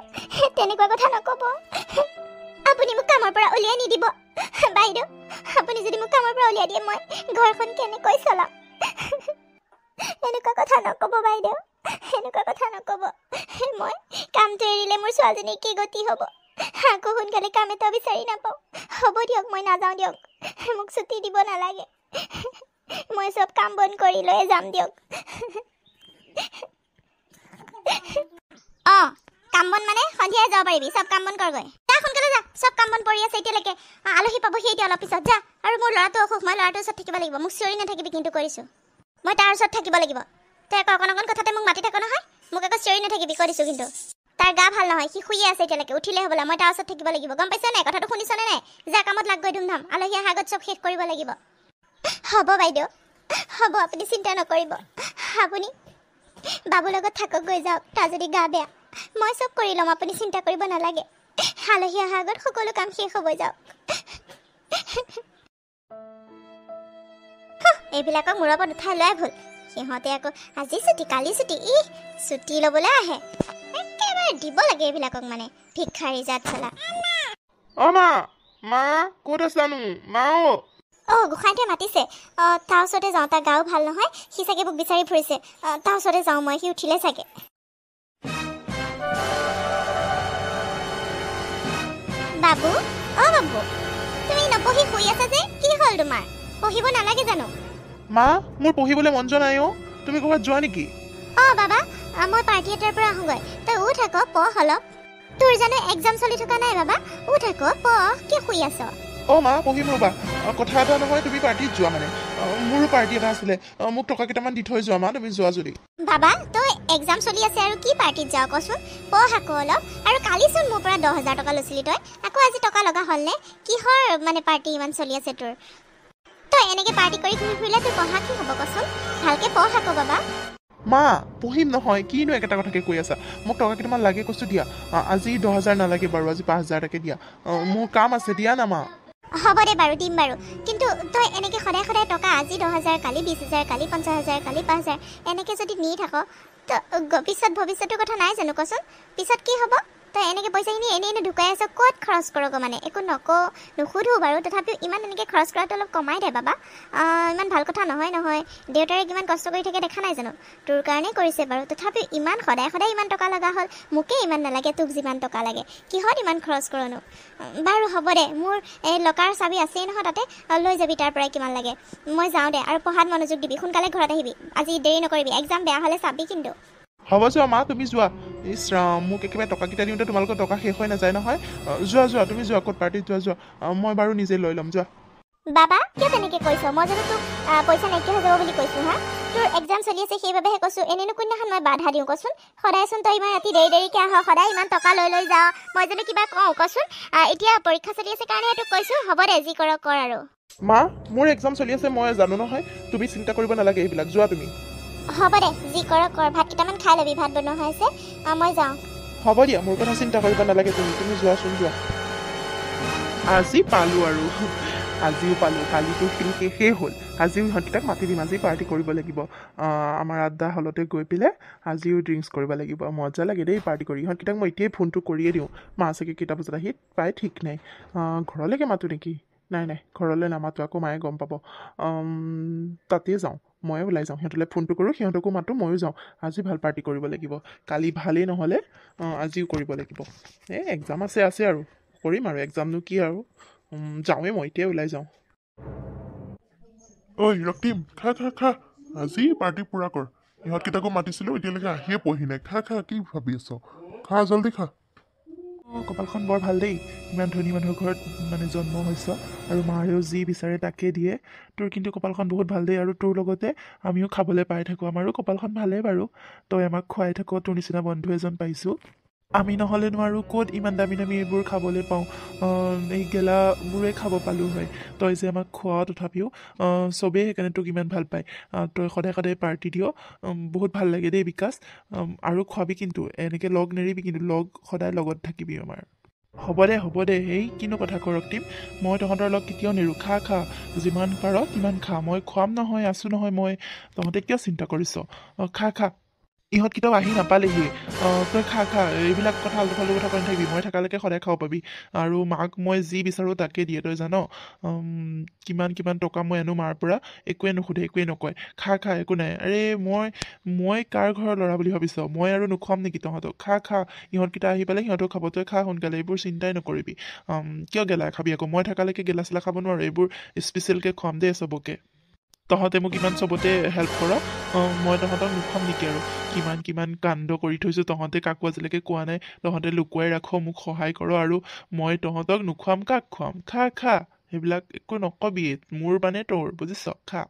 তেনেকুৱা কথা নক'ব আপুনি মোক কামৰ পৰা উলিয়াই নিদিব বাইদেউ আপুনি যদি মোক কামৰ পৰা উলিয়াই দিয়ে মই ঘৰখন কেনেকৈ চলাম এনেকুৱা কথা নক'ব বাইদেউ এনেকুৱা কথা নক'ব মই কামটো এৰিলে মোৰ ছোৱালীজনীৰ কি গতি হ'ব আকৌ সোনকালে কাম এটা বিচাৰি নাপাওঁ হ'ব দিয়ক মই নাযাওঁ দিয়ক মোক ছুটি দিব নালাগে মই চব কাম বন কৰি লৈয়ে যাম দিয়ক অঁ কাম বন মানে সন্ধিয়াই যাব পাৰিবি চব কাম বন কৰগৈ যা সোনকালে যা চব কাম বন পৰি আছে এতিয়ালৈকে আলহী পাবহি এতিয়া অলপ পিছত যা আৰু মোৰ ল'ৰাটো অসুখ মই ল'ৰাটোৰ ওচৰত থাকিব লাগিব মোক চিঞৰি নাথাকিবি কিন্তু কৰিছোঁ মই তাৰ ওচৰত থাকিব লাগিব তই আকৌ অকণ অকণ কথাতে মোক মাতি থাক নহয় মোক আকৌ চিঞৰি নাথাকিবি কৈ দিছোঁ কিন্তু তাৰ গা ভাল নহয় সি শুইয়ে আছে এতিয়ালৈকে উঠিলে হ'বলা মই তাৰ ওচৰত থাকিব লাগিব গম পাইছ নাই কথাটো শুনিছনে নাই যা কামত লাগ গৈ ধুমধাম আলহী অহাৰ আগত চব শেষ কৰিব লাগিব হ'ব বাইদেউ হ'ব আপুনি চিন্তা নকৰিব আপুনি বাবুৰ লগত থাকক গৈ যাওক তাৰ যদি গা বেয়া মই চব কৰি ল'ম আপুনি চিন্তা কৰিব নালাগে আলহী অহাৰ আগত সকলো কাম শেষ হ'ব যাওক এইবিলাকক মূৰৰ ওপৰত উঠাই লোৱাই ভুল সিহঁতে আকৌ আজি ছুটি কালি ছুটি ছুটি ল'বলৈ আহে একেবাৰে দিব লাগে এইবিলাকক মানে ভিক্ষাৰী জাত চলা মা ক'ত আছানো মা গোসাঁইটোৱে মাতিছে তাৰ ওচৰতে যাওঁ তাৰ গাও ভাল নহয় সি চাগে মোক বিচাৰি ফুৰিছে তাৰ ওচৰতে যাওঁ মই সি উঠিলে চাগে বাবু বাবু তুমি নপঢ়ি শুই আছা যে কি হ'ল তোমাৰ পঢ়িব নালাগে জানো মা মোৰ পঢ়িবলৈ মন যোৱা নাই তুমি ক'ৰবাত যোৱা নেকি বাবা মই পাৰ্টি এটাৰ পৰা আহোঁগৈ তই উঠ আকৌ পঢ় অলপ তোৰ জানো এক্সাম চলি থকা নাই বাবা উঠ আকৌ পঢ় কি শুই আছ মা পঢ়িম ৰ'বা কথা এটা নহয় তুমি পাৰ্টিত যোৱা মানে মোৰো পাৰ্টি এটা আছিলে মোক টকা কেইটামান দি থৈ যোৱা মা তুমি যোৱা যদি বাবা তই এক্সাম চলি আছে আৰু কি পাৰ্টিত যাৱ কচোন পঢ় আকৌ অলপ আৰু কালিচোন মোৰ পৰা 10,000 টকা লৈছিলি তই আকৌ আজি টকা লগা হ'লনে কিহৰ মানে পাৰ্টি ইমান চলি আছে তোৰ তই এনেকৈ পাৰ্টি কৰি ঘূৰি ফুৰিলে তোৰ পঢ়া কি হ'ব কচোন ভালকৈ পঢ় আকৌ বাবা মা পঢ়িম নহয় কিনো একেটা কথাকে কৈ আছা মোক টকা কেইটামান লাগে কৈছো দিয়া আজি 10,000 নালাগে বাৰু আজি 5,000 টাকে দিয়া মোৰ কাম আছে দিয়া না মা হ'ব দে বাৰু দিম বাৰু কিন্তু তই এনেকৈ সদায় সদায় টকা আজি 10,000 কালি 20,000 কালি 50,000 কালি 5,000 এনেকৈ যদি নি থাক পিছত ভৱিষ্যতৰ কথা নাই জানো কচোন পিছত কি হ'ব তই এনেকৈ পইচাখিনি এনেই ঢুকাই আছ ক'ত খৰচ কৰগৈ মানে একো নুসুধো বাৰু তথাপিও ইমান এনেকৈ খৰচ কৰাটো অলপ কমাই দে বাবা ইমান ভাল কথা নহয় দেউতাৰে কিমান কষ্ট কৰি থাকে দেখা নাই জানো তোৰ কাৰণেই কৰিছে বাৰু তথাপিও ইমান সদায় সদায় ইমান টকা লগা হ'ল মোকে ইমান নালাগে তোক যিমান টকা লাগে কিহত ইমান খৰচ কৰনো বাৰু হ'ব দে মোৰ এই লকাৰ চাবি আছেই নহয় তাতে লৈ যাবি তাৰ পৰাই কিমান লাগে মই যাওঁ দে আৰু পঢ়াত মনোযোগ দিবি সোনকালে ঘৰত আহিবি আজি দেৰি নকৰিবি এক্সাম বেয়া হ'লে চাবি কিন্তু হ'ব যোৱা মা তুমি যোৱা ইছ ৰাম মোক একেবাৰে টকাকেইটা দিওঁতে তোমালোকৰ টকা শেষ হৈ নাযায় নহয় যোৱা তুমি যোৱা ক'ত পাৰ্টিত যোৱা মই বাৰু নিজে লৈ ল'ম যোৱা বাবা কিয় তেনেকৈ কৈছ মই যদি তোক পইচা নাইকিয়া হৈ যাব বুলি কৈছোঁ হা তোৰ এক্সাম চলি আছে সেইবাবেহে কৈছোঁ এনেনো কোনদিনাখন মই বাধা দিওঁ কচোন সদায়চোন তই ইমান ৰাতি দেৰিকৈ আহ সদায় ইমান টকা লৈ যাওঁ মই যদি কিবা কওঁ কচোন এতিয়া পৰীক্ষা চলি আছে কাৰণে তোক কৈছোঁ হ'ব দে যি কৰ আৰু মা মোৰ এক্সাম চলি আছে মই জানো নহয় তুমি চিন্তা কৰিব নালাগে এইবিলাক যোৱা তুমি হ'ব দে যি কৰ ভাত কেইটামান খাই ল'বি ভাত বনোৱা হৈ আছে মই যাওঁ হ'ব দিয়া মোৰ কথা চিন্তা কৰিব নালাগে তুমি যোৱাচোন যোৱা আজি পালোঁ আৰু আজিও পালোঁ কালিতো খেল শেষেই হ'ল আজিও ইহঁতকেইটাক মাতি দিম আজি পাৰ্টি কৰিব লাগিব আমাৰ আড্ডা হলতে গৈ পেলাই আজিও ড্ৰিংকছ কৰিব লাগিব মজা লাগে দেই পাৰ্টি কৰি ইহঁতকেইটাক মই এতিয়াই ফোনটো কৰিয়ে দিওঁ মা চাগে কেইটা বজাত আহি প্ৰায় ঠিক নাই ঘৰলৈকে মাতোঁ নেকি নাই ঘৰলৈ নামাতো আকৌ মায়ে গম পাব তাতেই যাওঁ ময়ে ওলাই যাওঁ সিহঁতলৈ ফোনটো কৰোঁ সিহঁতকো মাতোঁ ময়ো যাওঁ আজি ভাল পাৰ্টি কৰিব লাগিব কালি ভালেই নহ'লে আজিও কৰিব লাগিব এক্সাম আছে আৰু কৰিম আৰু এক্সামনো কি আৰু যাওঁৱেই মই এতিয়াই ওলাই যাওঁ ঐ ৰক্তিম খা আজি পাৰ্টি পূৰা কৰ ইহঁতকেইটাকো মাতিছিলোঁ এতিয়ালৈকে আহিয়ে পঢ়ি নাই খা কি ভাবি আছ খা জল্দি খা কপালখন বৰ ভাল দেই ইমান ধনী মানুহৰ ঘৰত মানে জন্ম হৈছ আৰু মাৰেও যি বিচাৰে তাকে দিয়ে তোৰ কিন্তু কপালখন বহুত ভাল দেই আৰু তোৰ লগতে আমিও খাবলৈ পাই থাকোঁ আমাৰো কপালখন ভালেই বাৰু তই আমাক খুৱাই থাকোঁ তোৰ নিচিনা বন্ধু এজন পাইছোঁ আমি নহ'লেনো আৰু ক'ত ইমান দামী দামী এইবোৰ খাবলৈ পাওঁ এই গেলাবোৰে খাব পালোঁ হয় তই যে আমাক খোৱা তথাপিও চবেই সেইকাৰণে তোক ইমান ভাল পায় তই সদায় সদায় পাৰ্টি দিয় বহুত ভাল লাগে দেই বিকাশ আৰু খোৱাবি কিন্তু এনেকৈ লগ নেৰিবি কিন্তু লগ সদায় লগত থাকিবি আমাৰ হ'ব দে সেই কিনো কথা কৰ ৰক্তিম মই তহঁতৰ লগ কেতিয়াও নেৰোঁ খা যিমান পাৰ সিমান খা মই খুৱাম নহয় আছোঁ নহয় মই তহঁতে কিয় চিন্তা কৰিছ খা ইহঁত কেতিয়াও আহি নাপালেহি তই খা এইবিলাক কথা আলটু ফালটু কথা কৈ নাথাকিবি মই থকালৈকে সদায় খাব পাবি আৰু মাক মই যি বিচাৰোঁ তাকে দিয়ে তই জান কিমান টকা মই আনো মাৰ পৰা একোৱে নুসুধে একোৱে নকয় খা একো নাই আৰে মই কাৰ ঘৰৰ ল'ৰা বুলি ভাবিছ মই আৰু নোখোৱাম নেকি তহঁতক খা ইহঁতকেইটা আহি পেলাই সিহঁতক খাব তই খা সোনকালে এইবোৰ চিন্তাই নকৰিবি কিয় গেলা খাবি আকৌ মই থকালৈকে গেলা চেলা খাব নোৱাৰোঁ এইবোৰ স্পেচিয়েলকৈ খুৱাম দেই চবকে তহঁতে মোক ইমান চবতে হেল্প কৰ মই তহঁতক নোখোৱাম নেকি আৰু কিমান কাণ্ড কৰি থৈছোঁ তহঁতে কাকো আজিলৈকে কোৱা নাই তহঁতে লুকুৱাই ৰাখ মোক সহায় কৰ আৰু মই তহঁতক নোখোৱাম কাক খুৱাম খা সেইবিলাক একো নকবি মোৰ মানে তোৰ বুজিছ খা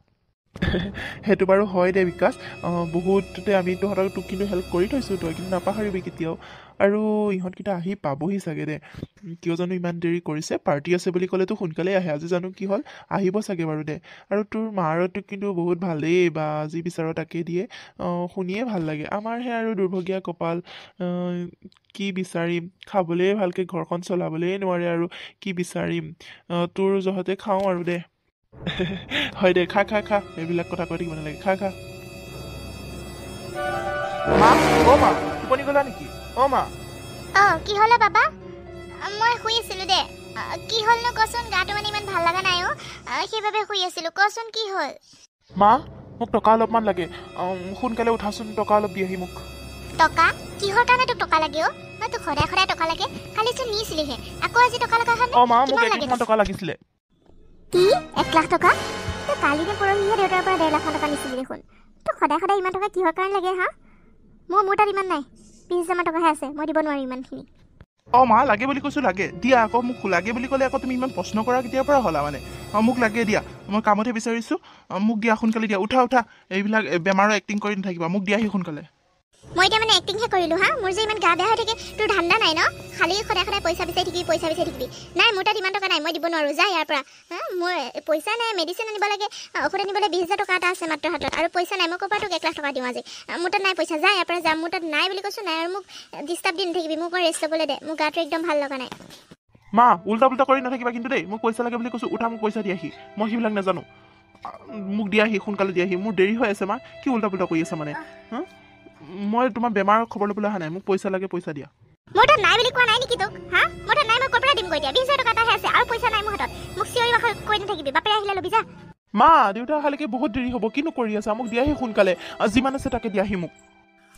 সেইটো বাৰু হয় দে বিকাশ বহুততে আমি তোক কিন্তু হেল্প কৰি থৈছোঁ তই কিন্তু নাপাহৰিবি কেতিয়াও আৰু ইহঁতকেইটা আহি পাবহি চাগে দে কিয় জানো ইমান দেৰি কৰিছে পাৰ্টি আছে বুলি ক'লেতো সোনকালেই আহে আজি জানো কি হ'ল আহিব চাগে বাৰু দে আৰু তোৰ মাৰতো কিন্তু বহুত ভালেই বা যি বিচাৰ তাকে দিয়ে শুনিয়ে ভাল লাগে আমাৰহে আৰু দুৰ্ভগীয়া কপাল কি বিচাৰিম খাবলৈ ভালকৈ ঘৰখন চলাবলৈয়ে নোৱাৰে আৰু কি বিচাৰিম তোৰ জহতে খাওঁ আৰু দে হয় দে খা এইবিলাক কথা কৈ থাকিব নালাগে খা মা টোপনি গলা নেকি মা কি হ'ল বাবা মই শুই আছিলোঁ দে কি হ'লনো কচোন গাটো মানে ইমান ভাল লগা নাই সেইবাবে শুই আছিলোঁ কচোন কি হ'ল মা মোক টকা অলপমান লাগে সোনকালে উঠাচোন টকা অলপ দি আহি মোক টকা কিহৰ কাৰণে তোক টকা লাগে মই তোক সদায় টকা লাগে কালিচোন নিছিলিহে আকৌ আজি টকা লগা হ'ল মা মোক 1 লাখ টকা লাগিছিলে কি 1 লাখ টকা তই কালি নে পৰহিহে দেউতাৰ পৰা 1.5 লাখ টকা নিছিলি দেখোন তোক সদায় ইমান টকা কিহৰ কাৰণে লাগে হা মোৰ তাত ইমান নাই 20,000 টকাহে আছে মই দিব নোৱাৰিম ইমানখিনি মা লাগে বুলি কৈছোঁ লাগে দিয়া আকৌ মোক লাগে বুলি ক'লে আকৌ তুমি ইমান প্ৰশ্ন কৰা কেতিয়াৰ পৰা হ'লা মানে মোক লাগে দিয়া মই কামতহে বিচাৰিছোঁ মোক দিয়া সোনকালে দিয়া উঠা এইবিলাক বেমাৰৰ এক্টিং কৰি নাথাকিবা মোক দিয়াহি সোনকালে মই এতিয়া মানে এক্টিংহে কৰিলোঁ হা মোৰ যে ইমান গা বেয়া হৈ থাকে তোৰ ধান্দা নাই ন খালি সদায় পইচা বিচাৰি থাকিবি নাই মোৰ তাত ইমান টকা নাই মই দিব নোৱাৰোঁ যা ইয়াৰ পৰা মোৰ পইচা নাই মেডিচিন আনিব লাগে ঔষধ আনিবলৈ 20,000 টকা এটা আছে মাত্ৰ হাতত আৰু পইচা নাই মই ক'ৰ পৰা তোক 1 লাখ টকা দিওঁ আজি মোৰ তাত নাই পইচা যা ইয়াৰ পৰা যা মোৰ তাত নাই বুলি কৈছোঁ নাই আৰু মোক ডিষ্টাৰ্ব দি নাথাকিবি মোক ৰেষ্ট ল'বলৈ দে মোৰ গাটো একদম ভাল লগা নাই মা উল্টা কৰি নাথাকিবা কিন্তু দেই মোক পইচা লাগে বুলি কৈছোঁ উঠা মোক পইচা দিয়াহি মই সেইবিলাক নাজানো মোক দিয়াহি সোনকালে দিয়াহি মোৰ দেৰি হৈ আছে মা কি উল্টা কৰি আছে মানে মই তোমাৰ বেমাৰৰ খবৰ ল'বলৈ অহা নাই মোক পইচা লাগে পইচা দিয়া মোৰ তাত নাই বুলি কোৱা নাই নেকি তোক মোৰ তাত নাই মই ক'ৰ পৰা দিম কৈ দিয়া 20,000 টকা এটাহে আছে আৰু পইচা নাই মোৰ হাতত মোক চিঞৰি বাখৰ কৈ নাথাকিবি বাপেৰে আহিলে ল'বি যা মা দেউতা অহালৈকে বহুত দেৰি হ'ব কিনো কৰি আছা মোক দিয়াহি সোনকালে যিমান আছে তাকে দিয়াহি মোক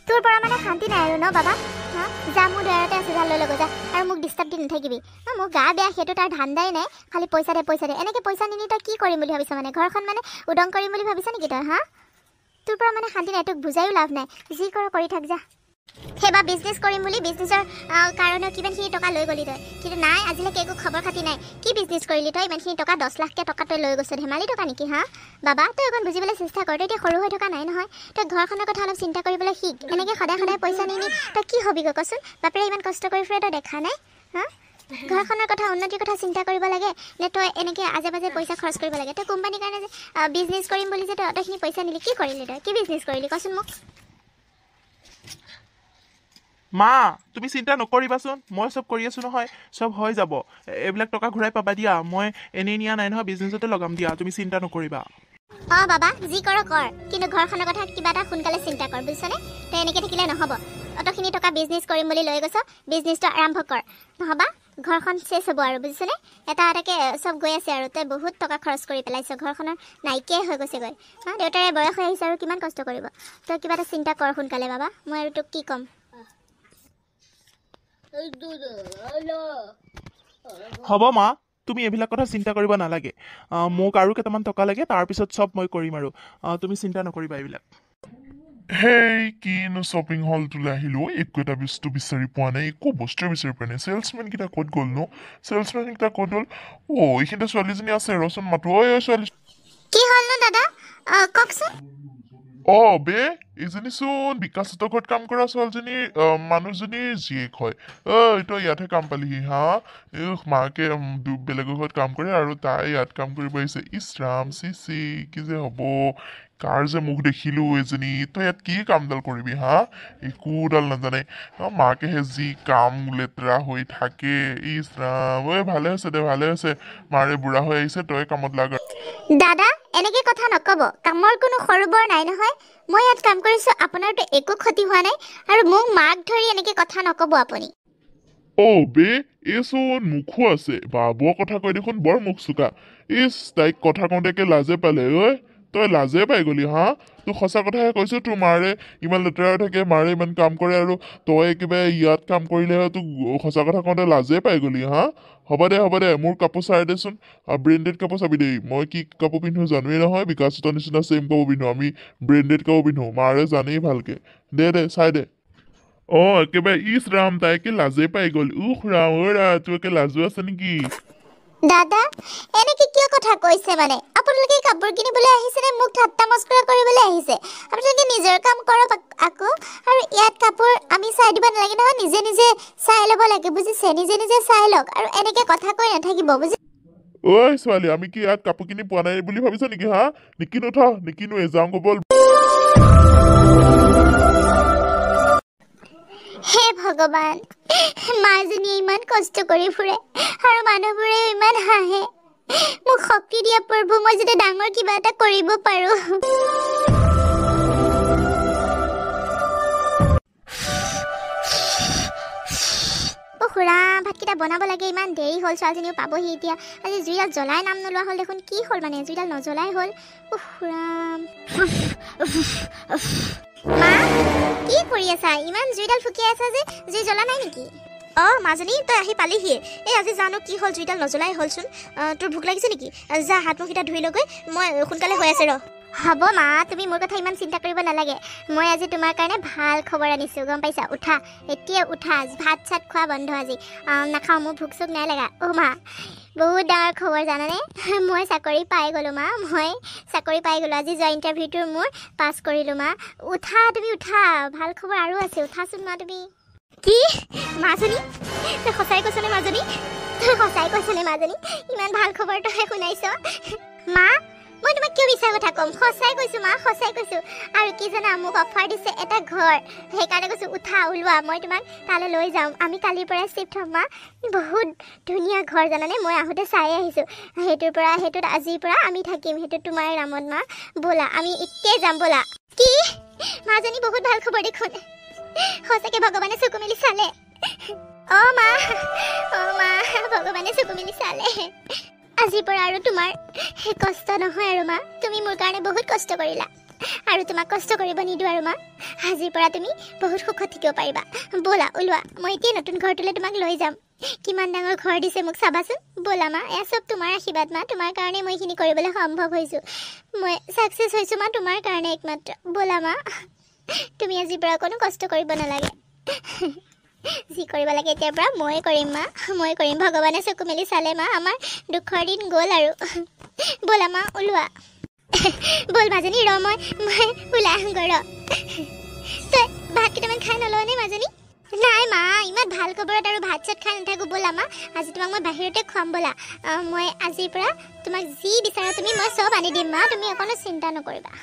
তোৰ পৰা মানে শান্তি নাই আৰু ন বাবা যা মোৰ ডেৰতে আছে যা লৈ ল'ব যা আৰু মোক ডিষ্টাৰ্ব দি নাথাকিবি মোৰ গা বেয়া সেইটো তাৰ ধান্দাই নাই খালি পইচা দে এনেকৈ পইচা নিনি তই কি কৰিম বুলি ভাবিছ মানে ঘৰখন মানে উদং কৰিম বুলি ভাবিছ নেকি তই তোৰ পৰা মানে শান্তি নাই তোক বুজায়ো লাভ নাই যি কৰ কৰি থাক যা সেইবা বিজনেছ কৰিম বুলি বিজনেছৰ কাৰণেও কিমানখিনি টকা লৈ গ'লি তই কিন্তু নাই আজিলৈকে একো খবৰ খাতি নাই কি বিজনেছ কৰিলি তই ইমানখিনি টকা 10 লাখকৈ টকা তই লৈ গৈছ ধেমালি টকা নেকি বাবা তই অকণ বুজিবলৈ চেষ্টা কৰ তই এতিয়া সৰু হৈ থকা নাই নহয় তই ঘৰখনৰ কথা অলপ চিন্তা কৰিবলৈ শিক এনেকৈ সদায় পইচা নিনি তই কি হবিগৈ কচোন বাপেৰে ইমান কষ্ট কৰি ফুৰে তই দেখা নাই ঘৰখনৰ কথা উন্নতিৰ কথা চিন্তা কৰিব লাগে নে তই এনেকৈ আজে বাজে পইচা খৰচ কৰিব লাগে তই কোম্পানীৰ কাৰণে যে বিজনেছ কৰিম বুলি যে তই অতখিনি পইচা নিলি কি কৰিলি তই কি বিজনেছ কৰিলি কচোন মোক মা তুমি চিন্তা নকৰিবাচোন মই চব কৰি আছোঁ নহয় চব হৈ যাব এইবিলাক টকা ঘূৰাই পাবা দিয়া মই এনেই নিয়া নাই নহয় বিজনেছতে লগাম দিয়া তুমি চিন্তা নকৰিবা বাবা যি কৰ কিন্তু ঘৰখনৰ কথা কিবা এটা সোনকালে চিন্তা কৰ বুজিছনে তই এনেকৈ থাকিলে নহ'ব অতখিনি টকা বিজনেছ কৰিম বুলি লৈ গৈছ বিজনেছটো আৰম্ভ কৰ নহ'বা ঘৰখন চেছ হ'ব আৰু বুজিছনে এটাকৈ চব গৈ আছে আৰু তই বহুত টকা খৰচ কৰি পেলাইছ ঘৰখনৰ নাইকিয়াই হৈ গৈছেগৈ দেউতাৰে বয়স হৈ আহিছে আৰু কিমান কষ্ট কৰিব তই কিবা এটা চিন্তা কৰ সোনকালে বাবা মই আৰু তোক কি ক'ম হ'ব মা তুমি এইবিলাক কথা চিন্তা কৰিব নালাগে মোক আৰু কেইটামান টকা লাগে তাৰপিছত চব মই কৰিম আৰু তুমি চিন্তা নকৰিবা এইবিলাক হেই কিনো শ্বপিং হলটোলৈ আহিলোঁ একো এটা বস্তু বিচাৰি পোৱা নাই একো বস্তুৱে বিচাৰি পোৱা নাই চেলছমেনকেইটা ক'ত গ'ল ন চেলছমেনকেইটা ক'ত গ'ল এইখিনিতে ছোৱালীজনী আছে ৰচোন মাতো ঐ ছোৱালী কি হ'লনো দাদা কওকচোন বে এইজনীচোন বিকাশহঁতৰ ঘৰত কাম কৰা ছোৱালীজনীৰ মানুহজনীৰ জীয়েক হয় তই ইয়াতহে কাম পালিহি হা মাকে বেলেগৰ ঘৰত কাম কৰে আৰু তাই ইয়াত কাম কৰিব আহিছে ইছ ৰাম চি চি কি যে হ'ব কাৰ যে মুখ দেখিলো এজনী তই ইয়াত কি কামডাল কৰিবি হা একোডাল নাজানে মাকেহে যি কাম লেতেৰা হৈ থাকে ইছ ৰাম ভালে হৈছে দে ভালে হৈছে মাৰে বুঢ়া হৈ আহিছে তই কামত লাগ দাদা এনেকে কথা নকব কামৰ কোনো সৰু বৰ নাই নহয় মই ইয়াত কাম কৰিছো আপোনাৰতো একো ক্ষতি হোৱা নাই আৰু মোক মাক ধৰি এনেকে কথা নকব আপুনি বে এইচোন মুখো আছে বাবুৰ কথা কৈ দেখোন বৰ মুখ চোকা ইছ তাইক কথা কওঁতে লাজে পালে তই লাজে পাই গলি হা তোক সঁচা কথাহে কৈছো তোৰ মাৰে ইমান লেতেৰা হৈ থাকে মাৰে ইমান কাম কৰে আৰু তই একেবাৰে ইয়াত কাম কৰিলেহে তোক সঁচা কথা কওঁতে লাজে পাই গলি হা হ'ব দে মোৰ কাপোৰ চাই দেচোন ব্ৰেণ্ডেড কাপোৰ চাবি দেই মই কি কাপোৰ পিন্ধো জানোৱেই নহয় বিকাশহঁতৰ নিচিনা ছেইম কাপোৰ পিন্ধো আমি ব্ৰেণ্ডেড কাপোৰ পিন্ধো মাৰে জানেই ভালকে দে চাই দে একেবাৰে ইছ ৰাম তাইকে লাজে পাই গ'ল ৰাম তোৰ একে লাজো আছে নেকি দাদা এনেকে কিয় কথা কৈছে মানে আপোনালোকে কাপোৰ কিনিবলৈ আহিছে নে মোক ঠাট্টা মস্কৰা কৰিবলৈ আহিছে আপোনালোকে নিজৰ কাম কৰক আকৌ আৰু ইয়াত কাপোৰ আমি চাই দিব নালাগে নহয় নিজে চাই ল'ব লাগে বুজিছে নিজে চাই লওক আৰু এনেকে কথা কৈ নাথাকিব বুজি ছোৱালী আমি কি ইয়াত কাপোৰ কিনি পোৱা নাই বুলি ভাবিছ নেকি হা নিকিনোৱে যাওঁ বল হে ভগৱান মাজনীয়ে ইমান কষ্ট কৰি ফুৰে আৰু মানুহবোৰে ইমান হাঁহে মোক শক্তি দিয়া প্ৰভু মই যাতে ডাঙৰ কিবা এটা কৰিব পাৰো খুৰা ভাতকেইটা বনাব লাগে ইমান দেৰি হ'ল ছোৱালীজনীও পাবহি এতিয়া আজি জুইডাল জ্বলাই নাম নোলোৱা হ'ল দেখোন কি হ'ল মানে জুইডাল নজ্বলাই হ'ল মা কি কৰি আছা ইমান জুইডাল ফুকি আছা যে জুই জ্বলা নাই নেকি মাজনী তই আহি পালিহি এই আজি জানো কি হ'ল জুইডাল নজ্বলাই হ'লচোন তোৰ ভোক লাগিছে নেকি যা হাত মুখকেইটা ধুই লগৈ মই সোনকালে হৈ আছে হ'ব মা তুমি মোৰ কথা ইমান চিন্তা কৰিব নালাগে মই আজি তোমাৰ কাৰণে ভাল খবৰ আনিছোঁ গম পাইছা উঠা এতিয়া উঠা ভাত চাত খোৱা বন্ধ আজি নাখাওঁ মোৰ ভোক চোক নাই লগা মা বহুত ডাঙৰ খবৰ জানানে মই চাকৰি পাই গ'লোঁ মা মই চাকৰি পাই গ'লোঁ আজি যোৱা ইণ্টাৰভিউটো মোৰ পাছ কৰিলোঁ মা উঠা তুমি উঠা ভাল খবৰ আৰু আছে উঠাচোন মা তুমি কি মাজনী তই সঁচাই কৈছনে মাজনী ইমান ভাল খবৰ তই শুনাইছ মা মই তোমাক কিয় মিছা কথা ক'ম সঁচাই কৈছোঁ মা সঁচাই কৈছোঁ আৰু কি জানা মোক অফাৰ দিছে এটা ঘৰ সেইকাৰণে কৈছোঁ উঠা ওলোৱা মই তোমাক তালৈ লৈ যাম আমি কালিৰ পৰা শ্বিফ্ট হ'ম মা বহুত ধুনীয়া ঘৰ জানানে মই আহোঁতে চাই আহিছোঁ সেইটোত আজিৰ পৰা আমি থাকিম সেইটো তোমাৰ নামত মা ব'লা আমি এতিয়াই যাম ব'লা কি মাজনী বহুত ভাল খবৰ দেখোন সঁচাকৈ ভগৱানে চকু মেলি চালে মা ভগৱানে চকু মেলি চালে আজিৰ পৰা আৰু তোমাৰ কষ্ট নহয় আৰু মা তুমি মোৰ কাৰণে বহুত কষ্ট কৰিলা আৰু তোমাক কষ্ট কৰিব নিদিওঁ আৰু মা আজিৰ পৰা তুমি বহুত সুখত থাকিব পাৰিবা ব'লা ওলোৱা মই এতিয়া নতুন ঘৰটোলৈ তোমাক লৈ যাম কিমান ডাঙৰ ঘৰ দিছে মোক চাবাচোন ব'লা মা এয়া চব তোমাৰ আশীৰ্বাদ মা তোমাৰ কাৰণে মই এইখিনি কৰিবলৈ সম্ভৱ হৈছোঁ মই ছাকচেছ হৈছোঁ মা তোমাৰ কাৰণে একমাত্ৰ ব'লা মা তুমি আজিৰ পৰা কোনো কষ্ট কৰিব নালাগে যি কৰিব লাগে এতিয়াৰ পৰা মই কৰিম মা মই কৰিম ভগৱানে চকু মেলি চালে মা আমাৰ দুখৰ দিন গ'ল আৰু ব'লা মা ওলোৱা ব'ল মাজনী মই ওলাই আহোঁগৈ তই ভাত কেইটামান খাই নলওঁনে মাজনী নাই মা ইমান ভাল খবৰত আৰু ভাত চাত খাই নাথাকোঁ ব'লা মা আজি তোমাক মই বাহিৰতে খুৱাম ব'লা মই আজিৰ পৰা তোমাক যি বিচাৰা তুমি মই চব আনি দিম মা তুমি অকণো চিন্তা নকৰিবা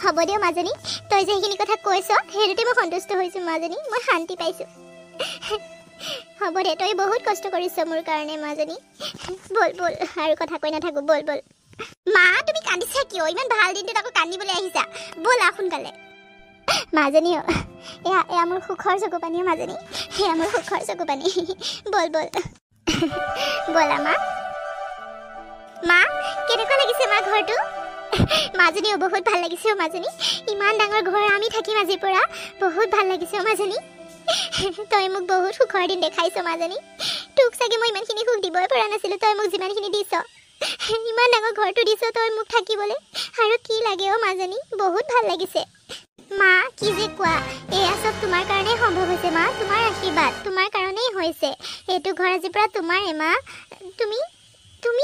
হ'ব দিয়ক মাজনী তই যে সেইখিনি কথা কৈছ সেইটোতে মই সন্তুষ্ট হৈছোঁ মাজনী মই শান্তি পাইছোঁ হ'ব দে তই বহুত কষ্ট কৰিছ মোৰ কাৰণে মাজনী ব'ল আৰু কথা কৈ নাথাকোঁ ব'ল মা তুমি কান্দিছা কিয় ইমান ভাল দিনটোত আকৌ কান্দিবলৈ আহিছা ব'লা সোনকালে মাজনী এয়া মোৰ সুখৰ চকু পানী মাজনী এয়া মোৰ সুখৰ চকু পানী ব'ল ব'লা মা কেনেকুৱা লাগিছে মা ঘৰটো মাজনীও বহুত ভাল লাগিছে মাজনী ইমান ডাঙৰ ঘৰ আমি থাকিম আজিৰ পৰা বহুত ভাল লাগিছে মাজনী তই মোক বহুত সুখৰ দিন দেখাইছ মাজনী তোক চাগে মই ইমানখিনি সুখ দিবই পৰা নাছিলোঁ তই মোক যিমানখিনি দিছ ইমান ডাঙৰ ঘৰটো দিছ তই মোক থাকিবলৈ আৰু কি লাগে মাজনী বহুত ভাল লাগিছে মা কি যে কোৱা এয়া চব তোমাৰ কাৰণেই সম্ভৱ হৈছে মা তোমাৰ আশীৰ্বাদ তোমাৰ কাৰণেই হৈছে এইটো ঘৰ আজিৰ পৰা তোমাৰে মা তুমি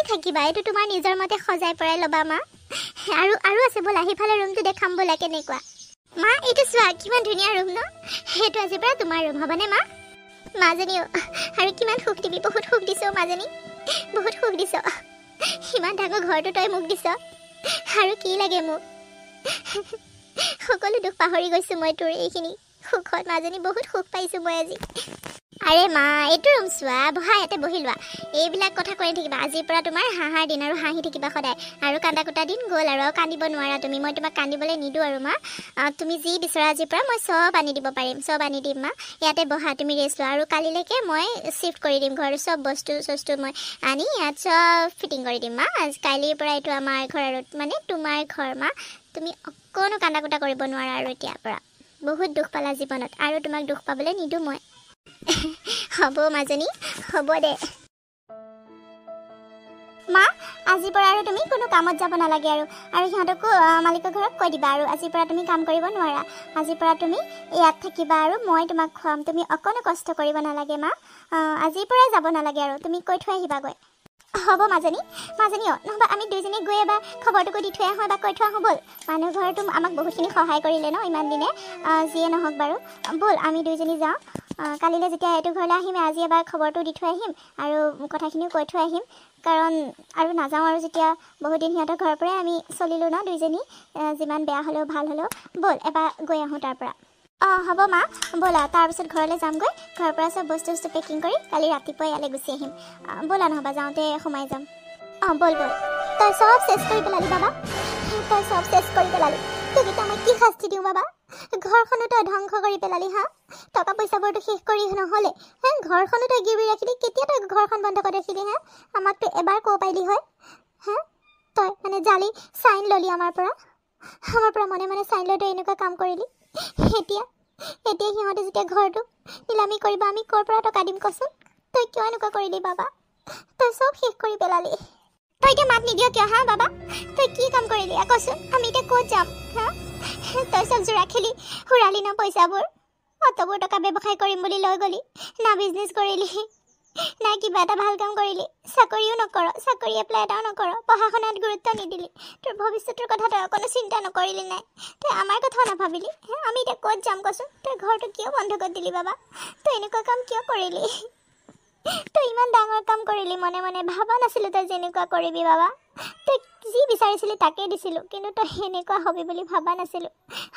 থাকিবা এইটো তোমাৰ নিজৰ মতে সজাই পৰাই ল'বা মা আৰু আছে ব'লা সেইফালে ৰুমটো দেখাম ব'লা কেনেকুৱা মা এইটো চোৱা কিমান ধুনীয়া ৰুম ন সেইটো আজিৰ পৰা তোমাৰ ৰুম হ'বনে মা মাজনীও আৰু কিমান সুখ দিবি বহুত সুখ দিছ মাজনী বহুত সুখ দিছ ইমান ডাঙৰ ঘৰটো তই মোক দিছ আৰু কি লাগে মোক সকলো দুখ পাহৰি গৈছোঁ মই তোৰ এইখিনি সুখত মাজনী বহুত সুখ পাইছোঁ মই আজি আৰে মা এইটো ৰুম চোৱা বহা ইয়াতে বহি লোৱা এইবিলাক কথা কৈ থাকিবা আজিৰ পৰা তোমাৰ হাঁহাৰ দিন আৰু হাঁহি থাকিবা সদায় আৰু কান্দা কুটা দিন গ'ল আৰু কান্দিব নোৱাৰা তুমি মই তোমাক কান্দিবলৈ নিদিওঁ আৰু মা তুমি যি বিচৰা আজিৰ পৰা মই চব আনি দিব পাৰিম চব আনি দিম মা ইয়াতে বহা তুমি ৰেষ্ট লোৱা আৰু কালিলৈকে মই চিফ্ট কৰি দিম ঘৰৰ চব বস্তু মই আনি ইয়াত চব ফিটিং কৰি দিম মা কাইলৈৰ পৰা এইটো আমাৰ ঘৰ আৰু মানে তোমাৰ ঘৰ মা তুমি অকণো কান্দা কুটা কৰিব নোৱাৰা আৰু এতিয়াৰ পৰা বহুত দুখ পালা জীৱনত আৰু তোমাক দুখ পাবলৈ নিদিওঁ মই হ'ব মাজনী হ'ব দে মা আজিৰ পৰা আৰু তুমি কোনো কামত যাব নালাগে আৰু সিহঁতকো মালিকৰ ঘৰত কৈ দিবা আৰু আজিৰ পৰা তুমি কাম কৰিব নোৱাৰা আজিৰ পৰা তুমি ইয়াত থাকিবা আৰু মই তোমাক খুৱাম তুমি অকণো কষ্ট কৰিব নালাগে মা আজিৰ পৰাই যাব নালাগে আৰু তুমি কৈ থৈ আহিবাগৈ হ'ব মাজনী নহ'বা আমি দুইজনী গৈ এবাৰ খবৰটোকো দি থৈ আহোঁ এবাৰ কৈ থৈ আহোঁ ব'ল মানুহ ঘৰতো আমাক বহুতখিনি সহায় কৰিলে ন ইমান দিনে যিয়ে নহওক বাৰু ব'ল আমি দুইজনী যাওঁ কালিলৈ যেতিয়া এইটো ঘৰলৈ আহিম আজি এবাৰ খবৰটো দি থৈ আহিম আৰু কথাখিনিও কৈ থৈ আহিম কাৰণ আৰু নাযাওঁ আৰু যেতিয়া বহুত দিন সিহঁতৰ ঘৰৰ পৰাই আমি চলিলোঁ ন দুইজনী যিমান বেয়া হ'লেও ভাল হ'লেও ব'ল এবাৰ গৈ আহোঁ তাৰ পৰা হ'ব মা ব'লা তাৰপিছত ঘৰলৈ যামগৈ ঘৰৰ পৰা চব বস্তু পেকিং কৰি কালি ৰাতিপুৱা ইয়ালৈ গুচি আহিম ব'লা নহ'বা যাওঁতে সোমাই যাম ব'ল তই চব চেছ কৰি পেলালি বাবা তই চব চেছ কৰি পেলালি তোক এতিয়া মই কি শাস্তি দিওঁ বাবা ঘৰখনো তই ধ্বংস কৰি পেলালি হা টকা পইচাবোৰতো শেষ কৰি নহ'লে ঘৰখনো তই গিৰবি ৰাখিলি কেতিয়া তই ঘৰখন বন্ধ কৰি ৰাখিলি আমাকতো এবাৰ ক'ব পাৰিলি হয় তই মানে জালি চাইন ল'লি আমাৰ পৰা মনে মনে চাইন লৈ তই এনেকুৱা কাম কৰিলি এতিয়া সিহঁতে যেতিয়া ঘৰটো নিলামি কৰিব আমি ক'ৰ পৰা টকা দিম কচোন তই কিয় এনেকুৱা কৰিলি বাবা তই চব শেষ কৰি পেলালি তই এতিয়া মাত নিদিয় কিয় বাবা তই কি কাম কৰিলি কচোন আমি এতিয়া ক'ত যাম তই চব জোৰা খেলি হুৰালি ন পইচাবোৰ অতবোৰ টকা ব্যৱসায় কৰিম বুলি লৈ গ'লি না বিজনেছ কৰিলি না কিবা এটা ভাল কাম কৰিলি চাকৰিও নকৰ চাকৰি এপ্লাই এটাও নকৰ পঢ়া শুনাত গুৰুত্ব নিদিলি তোৰ ভৱিষ্যতৰ কথা তই অকণো চিন্তা নকৰিলি নাই তই আমাৰ কথাও নাভাবিলি আমি এতিয়া ক'ত যাম কচোন তই ঘৰটো কিয় বন্ধ কৰি দিলি বাবা তই এনেকুৱা কাম কিয় কৰিলি তই ইমান ডাঙৰ কাম কৰিলি মনে মনে ভাবা নাছিলোঁ তই যেনেকুৱা কৰিবি বাবা তই যি বিচাৰিছিলি তাকেই দিছিলোঁ কিন্তু তই সেনেকুৱা হবি বুলি ভাবা নাছিলোঁ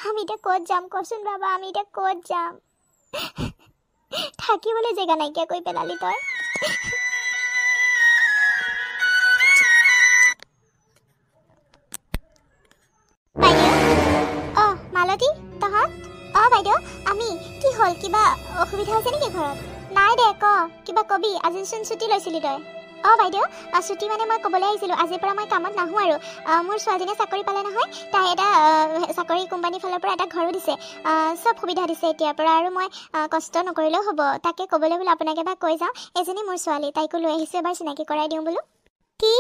আমি এতিয়া ক'ত যাম কচোন বাবা আমি এতিয়া ক'ত যাম থাকিবলৈ জেগা নাইকিয়া কৰি পেলালি তই বাইদেউ মালতী তহঁত বাইদেউ আমি কি হ'ল কিবা অসুবিধা হৈছে নেকি ঘৰত নাই দে কিবা কবি আজিচোন ছুটি লৈছিলি তই বাইদেউ ছুটি মানে মই ক'বলৈ আহিছিলোঁ আজিৰ পৰা মই কামত নাহোঁ আৰু মোৰ ছোৱালীজনীয়ে চাকৰি পালে নহয় তাই এটা চাকৰি কোম্পানীৰ ফালৰ পৰা এটা ঘৰো দিছে চব সুবিধা দিছে এতিয়াৰ পৰা আৰু মই কষ্ট নকৰিলেও হ'ব তাকে ক'বলৈ বোলো আপোনাক এবাৰ কৈ যাওঁ এজনী মোৰ ছোৱালী তাইকো লৈ আহিছোঁ এবাৰ চিনাকি কৰাই দিওঁ বোলো কি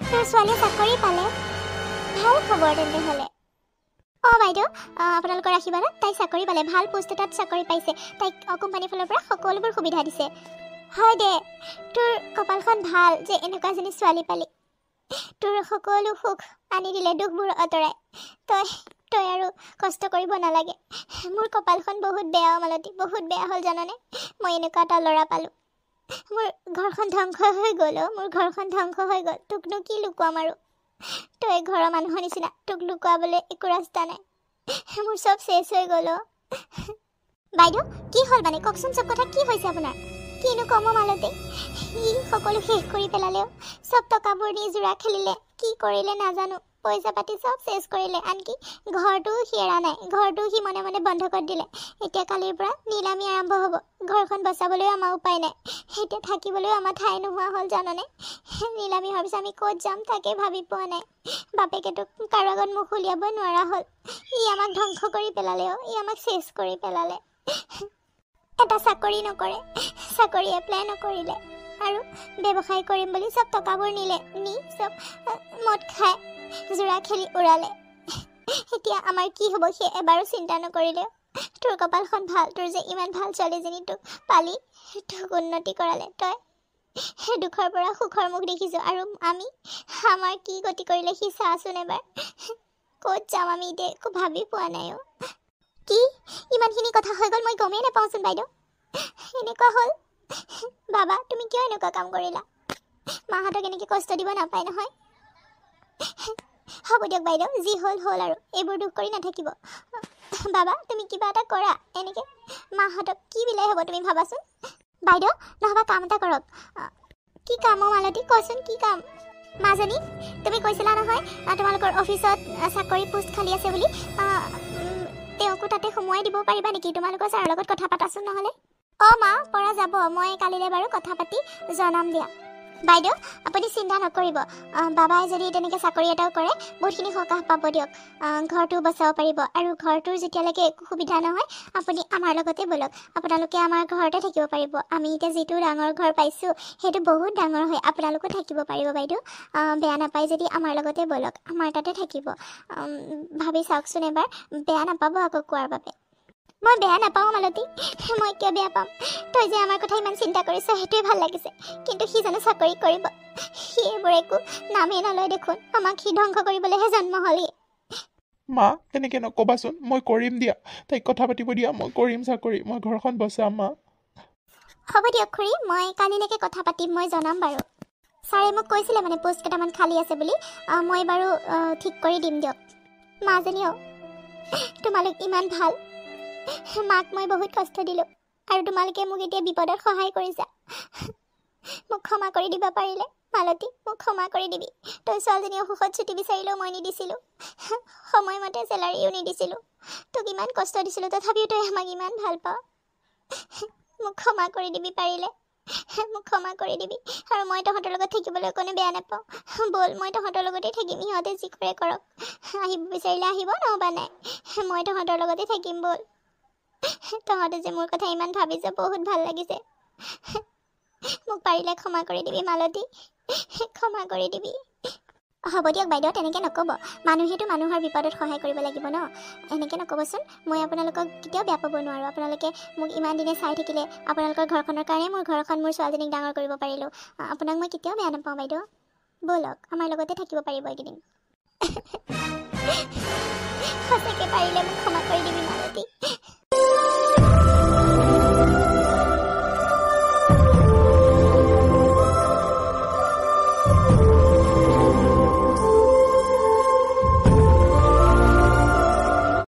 তোৰ ছোৱালীয়ে চাকৰি পালে ভাল খবৰ তেনেহ'লে বাইদেউ আপোনালোকৰ আশীৰ্বাদত তাই চাকৰি পালে ভাল পোষ্ট এটাত চাকৰি পাইছে তাইক কোম্পানীৰ ফালৰ পৰা সকলোবোৰ সুবিধা দিছে হয় দে তোৰ কপালখন ভাল যে এনেকুৱা এজনী ছোৱালী পালি তোৰ সকলো সুখ আনি দিলে দুখবোৰ আঁতৰাই তই আৰু কষ্ট কৰিব নালাগে মোৰ কপালখন বহুত বেয়া মালতী বহুত বেয়া হ'ল জানানে মই এনেকুৱা এটা ল'ৰা পালোঁ মোৰ ঘৰখন ধ্বংস হৈ গ'ল মোৰ ঘৰখন ধ্বংস হৈ গ'ল তোকনো কি লুকুৱাম আৰু তই ঘৰৰ মানুহৰ নিচিনা তোক লুকুৱাবলৈ একো ৰাস্তা নাই মোৰ চব চেছ হৈ গ'ল বাইদেউ কি হ'ল মানে কওকচোন চব কথা কি হৈছে আপোনাৰ কিনো কম মালতে সি সকলো শেষ কৰি পেলালেও চব টকাবোৰ নি জোৰা খেলিলে কি কৰিলে নাজানো পইচা পাতি চব চেছ কৰিলে আনকি ঘৰটোও সি এৰা নাই ঘৰটোও সি মনে মনে বন্ধ কৰি দিলে এতিয়া কালিৰ পৰা নিলামি আৰম্ভ হ'ব ঘৰখন বচাবলৈও আমাৰ উপায় নাই এতিয়া থাকিবলৈও আমাৰ ঠাই নোহোৱা হ'ল জাননে নিলামি হোৱাৰ পিছত আমি ক'ত যাম তাকে ভাবি পোৱা নাই বাপেকেতো কাৰো আগত মুখ উলিয়াব নোৱাৰা হ'ল ই আমাক ধ্বংস কৰি পেলালে ই আমাক চেছ কৰি পেলালে এটা চাকৰি নকৰে চাকৰি এপ্লাই নকৰিলে আৰু ব্যৱসায় কৰিম বুলি চব টকাবোৰ নিলে নি চব মদ খাই জোৰা খেলি উৰালে এতিয়া আমাৰ কি হ'ব সি এবাৰো চিন্তা নকৰিলে তোৰ কপালখন ভাল তোৰ যে ইমান ভাল ছোৱালীজনী তোক পালি তোক উন্নতি কৰালে তই দুখৰ পৰা সুখৰ মুখ দেখিছোঁ আৰু আমাৰ কি গতি কৰিলে সি চাচোন এবাৰ ক'ত যাম আমি এতিয়া একো ভাবি পোৱা নাই কি ইমানখিনি কথা হৈ গ'ল মই গমেই নাপাওঁচোন বাইদেউ এনেকুৱা হ'ল বাবা তুমি কিয় এনেকুৱা কাম কৰিলা মাহঁতক এনেকৈ কষ্ট দিব নাপায় নহয় হ'ব দিয়ক বাইদেউ যি হ'ল হ'ল আৰু এইবোৰ দুখ কৰি নাথাকিব বাবা তুমি কিবা এটা কৰা এনেকৈ মাহঁতক কি বিলাই হ'ব তুমি ভাবাচোন বাইদেউ নহবা কাম এটা কৰক কি কাম মালতী কচোন কি কাম মাজনী তুমি কৈছিলা নহয় তোমালোকৰ অফিচত চাকৰি পোষ্ট খালী আছে বুলি তেওঁকো তাতে সোমোৱাই দিব পাৰিবা নেকি তোমালোকৰ ছাৰৰ লগত কথা পাতাচোন নহ'লে মা পৰা যাব মই কালিলৈ বাৰু কথা পাতি জনাম দিয়া বাইদেউ আপুনি চিন্তা নকৰিব বাবাই যদি তেনেকৈ চাকৰি এটাও কৰে বহুতখিনি সকাহ পাব দিয়ক ঘৰটো বচাব পাৰিব আৰু ঘৰটোৰ যেতিয়ালৈকে একো সুবিধা নহয় আপুনি আমাৰ লগতে বলক আপোনালোকে আমাৰ ঘৰতে থাকিব পাৰিব আমি এতিয়া যিটো ডাঙৰ ঘৰ পাইছোঁ সেইটো বহুত ডাঙৰ হয় আপোনালোকো থাকিব পাৰিব বাইদেউ বেয়া নাপায় যদি আমাৰ লগতে বলক আমাৰ তাতে থাকিব ভাবি চাওকচোন এবাৰ বেয়া নাপাব আকৌ কোৱাৰ বাবে মই বেয়া নাপাওঁ মালতী মই কিয় বেয়া পাম তই যে আমাৰ কথা ইমান চিন্তা কৰিছ সেইটোৱে ভাল লাগিছে কিন্তু সি জানো চাকৰি কৰিব সি এইবোৰ একো নামেই নলয় দেখোন আমাক সি ধ্বংস কৰিবলৈহে জন্ম হ'লি মা এনেকৈ নক'বাচোন মই কৰিম দিয়া তাইক কথা পাতিব দিয়া মই কৰিম চাকৰি মই ঘৰখন বচাম মা হ'ব দিয়ক খুৰী মই কালিলৈকে কথা পাতিম মই জনাম বাৰু ছাৰে মোক কৈছিলে মানে পোষ্ট কেইটামান খালী আছে বুলি মই বাৰু ঠিক কৰি দিম দিয়ক মাজনীও তোমালোক ইমান ভাল মাক মই বহুত কষ্ট দিলোঁ আৰু তোমালোকে মোক এতিয়া বিপদত সহায় কৰিছা মোক ক্ষমা কৰি দিব পাৰিলে মালতী মোক ক্ষমা কৰি দিবি তই ছোৱালীজনী অসুখত ছুটি বিচাৰিলেও মই নিদিছিলোঁ সময়মতে চেলাৰীও নিদিছিলোঁ তোক ইমান কষ্ট দিছিলোঁ তথাপিও তই আমাক ইমান ভাল পাৱ মোক ক্ষমা কৰি দিবি পাৰিলে মোক ক্ষমা কৰি দিবি আৰু মই তহঁতৰ লগত থাকিবলৈ কোনো বেয়া নাপাওঁ ব'ল মই তহঁতৰ লগতে থাকিম সিহঁতে যি কৰে কৰক আহিব বিচাৰিলে আহিব নহ'বা নাই মই তহঁতৰ লগতে থাকিম ব'ল তহঁতে যে মোৰ কথা ইমান ভাবিছ বহুত ভাল লাগিছে মোক পাৰিলে ক্ষমা কৰি দিবি মালতী ক্ষমা কৰি দিবি হ'ব দিয়ক বাইদেউ তেনেকৈ নক'ব মানুহেতো মানুহৰ বিপদত সহায় কৰিব লাগিব ন এনেকৈ নক'বচোন মই আপোনালোকক কেতিয়াও বেয়া পাব নোৱাৰোঁ আপোনালোকে মোক ইমান দিনে চাই থাকিলে আপোনালোকৰ ঘৰখনৰ কাৰণে মোৰ ঘৰখন মোৰ ছোৱালীজনীক ডাঙৰ কৰিব পাৰিলোঁ আপোনাক মই কেতিয়াও বেয়া নাপাওঁ বাইদেউ ব'লক আমাৰ লগতে থাকিব পাৰিব এইকেইদিন সঁচাকৈ পাৰিলে মোক ক্ষমা কৰি দিবি মালতী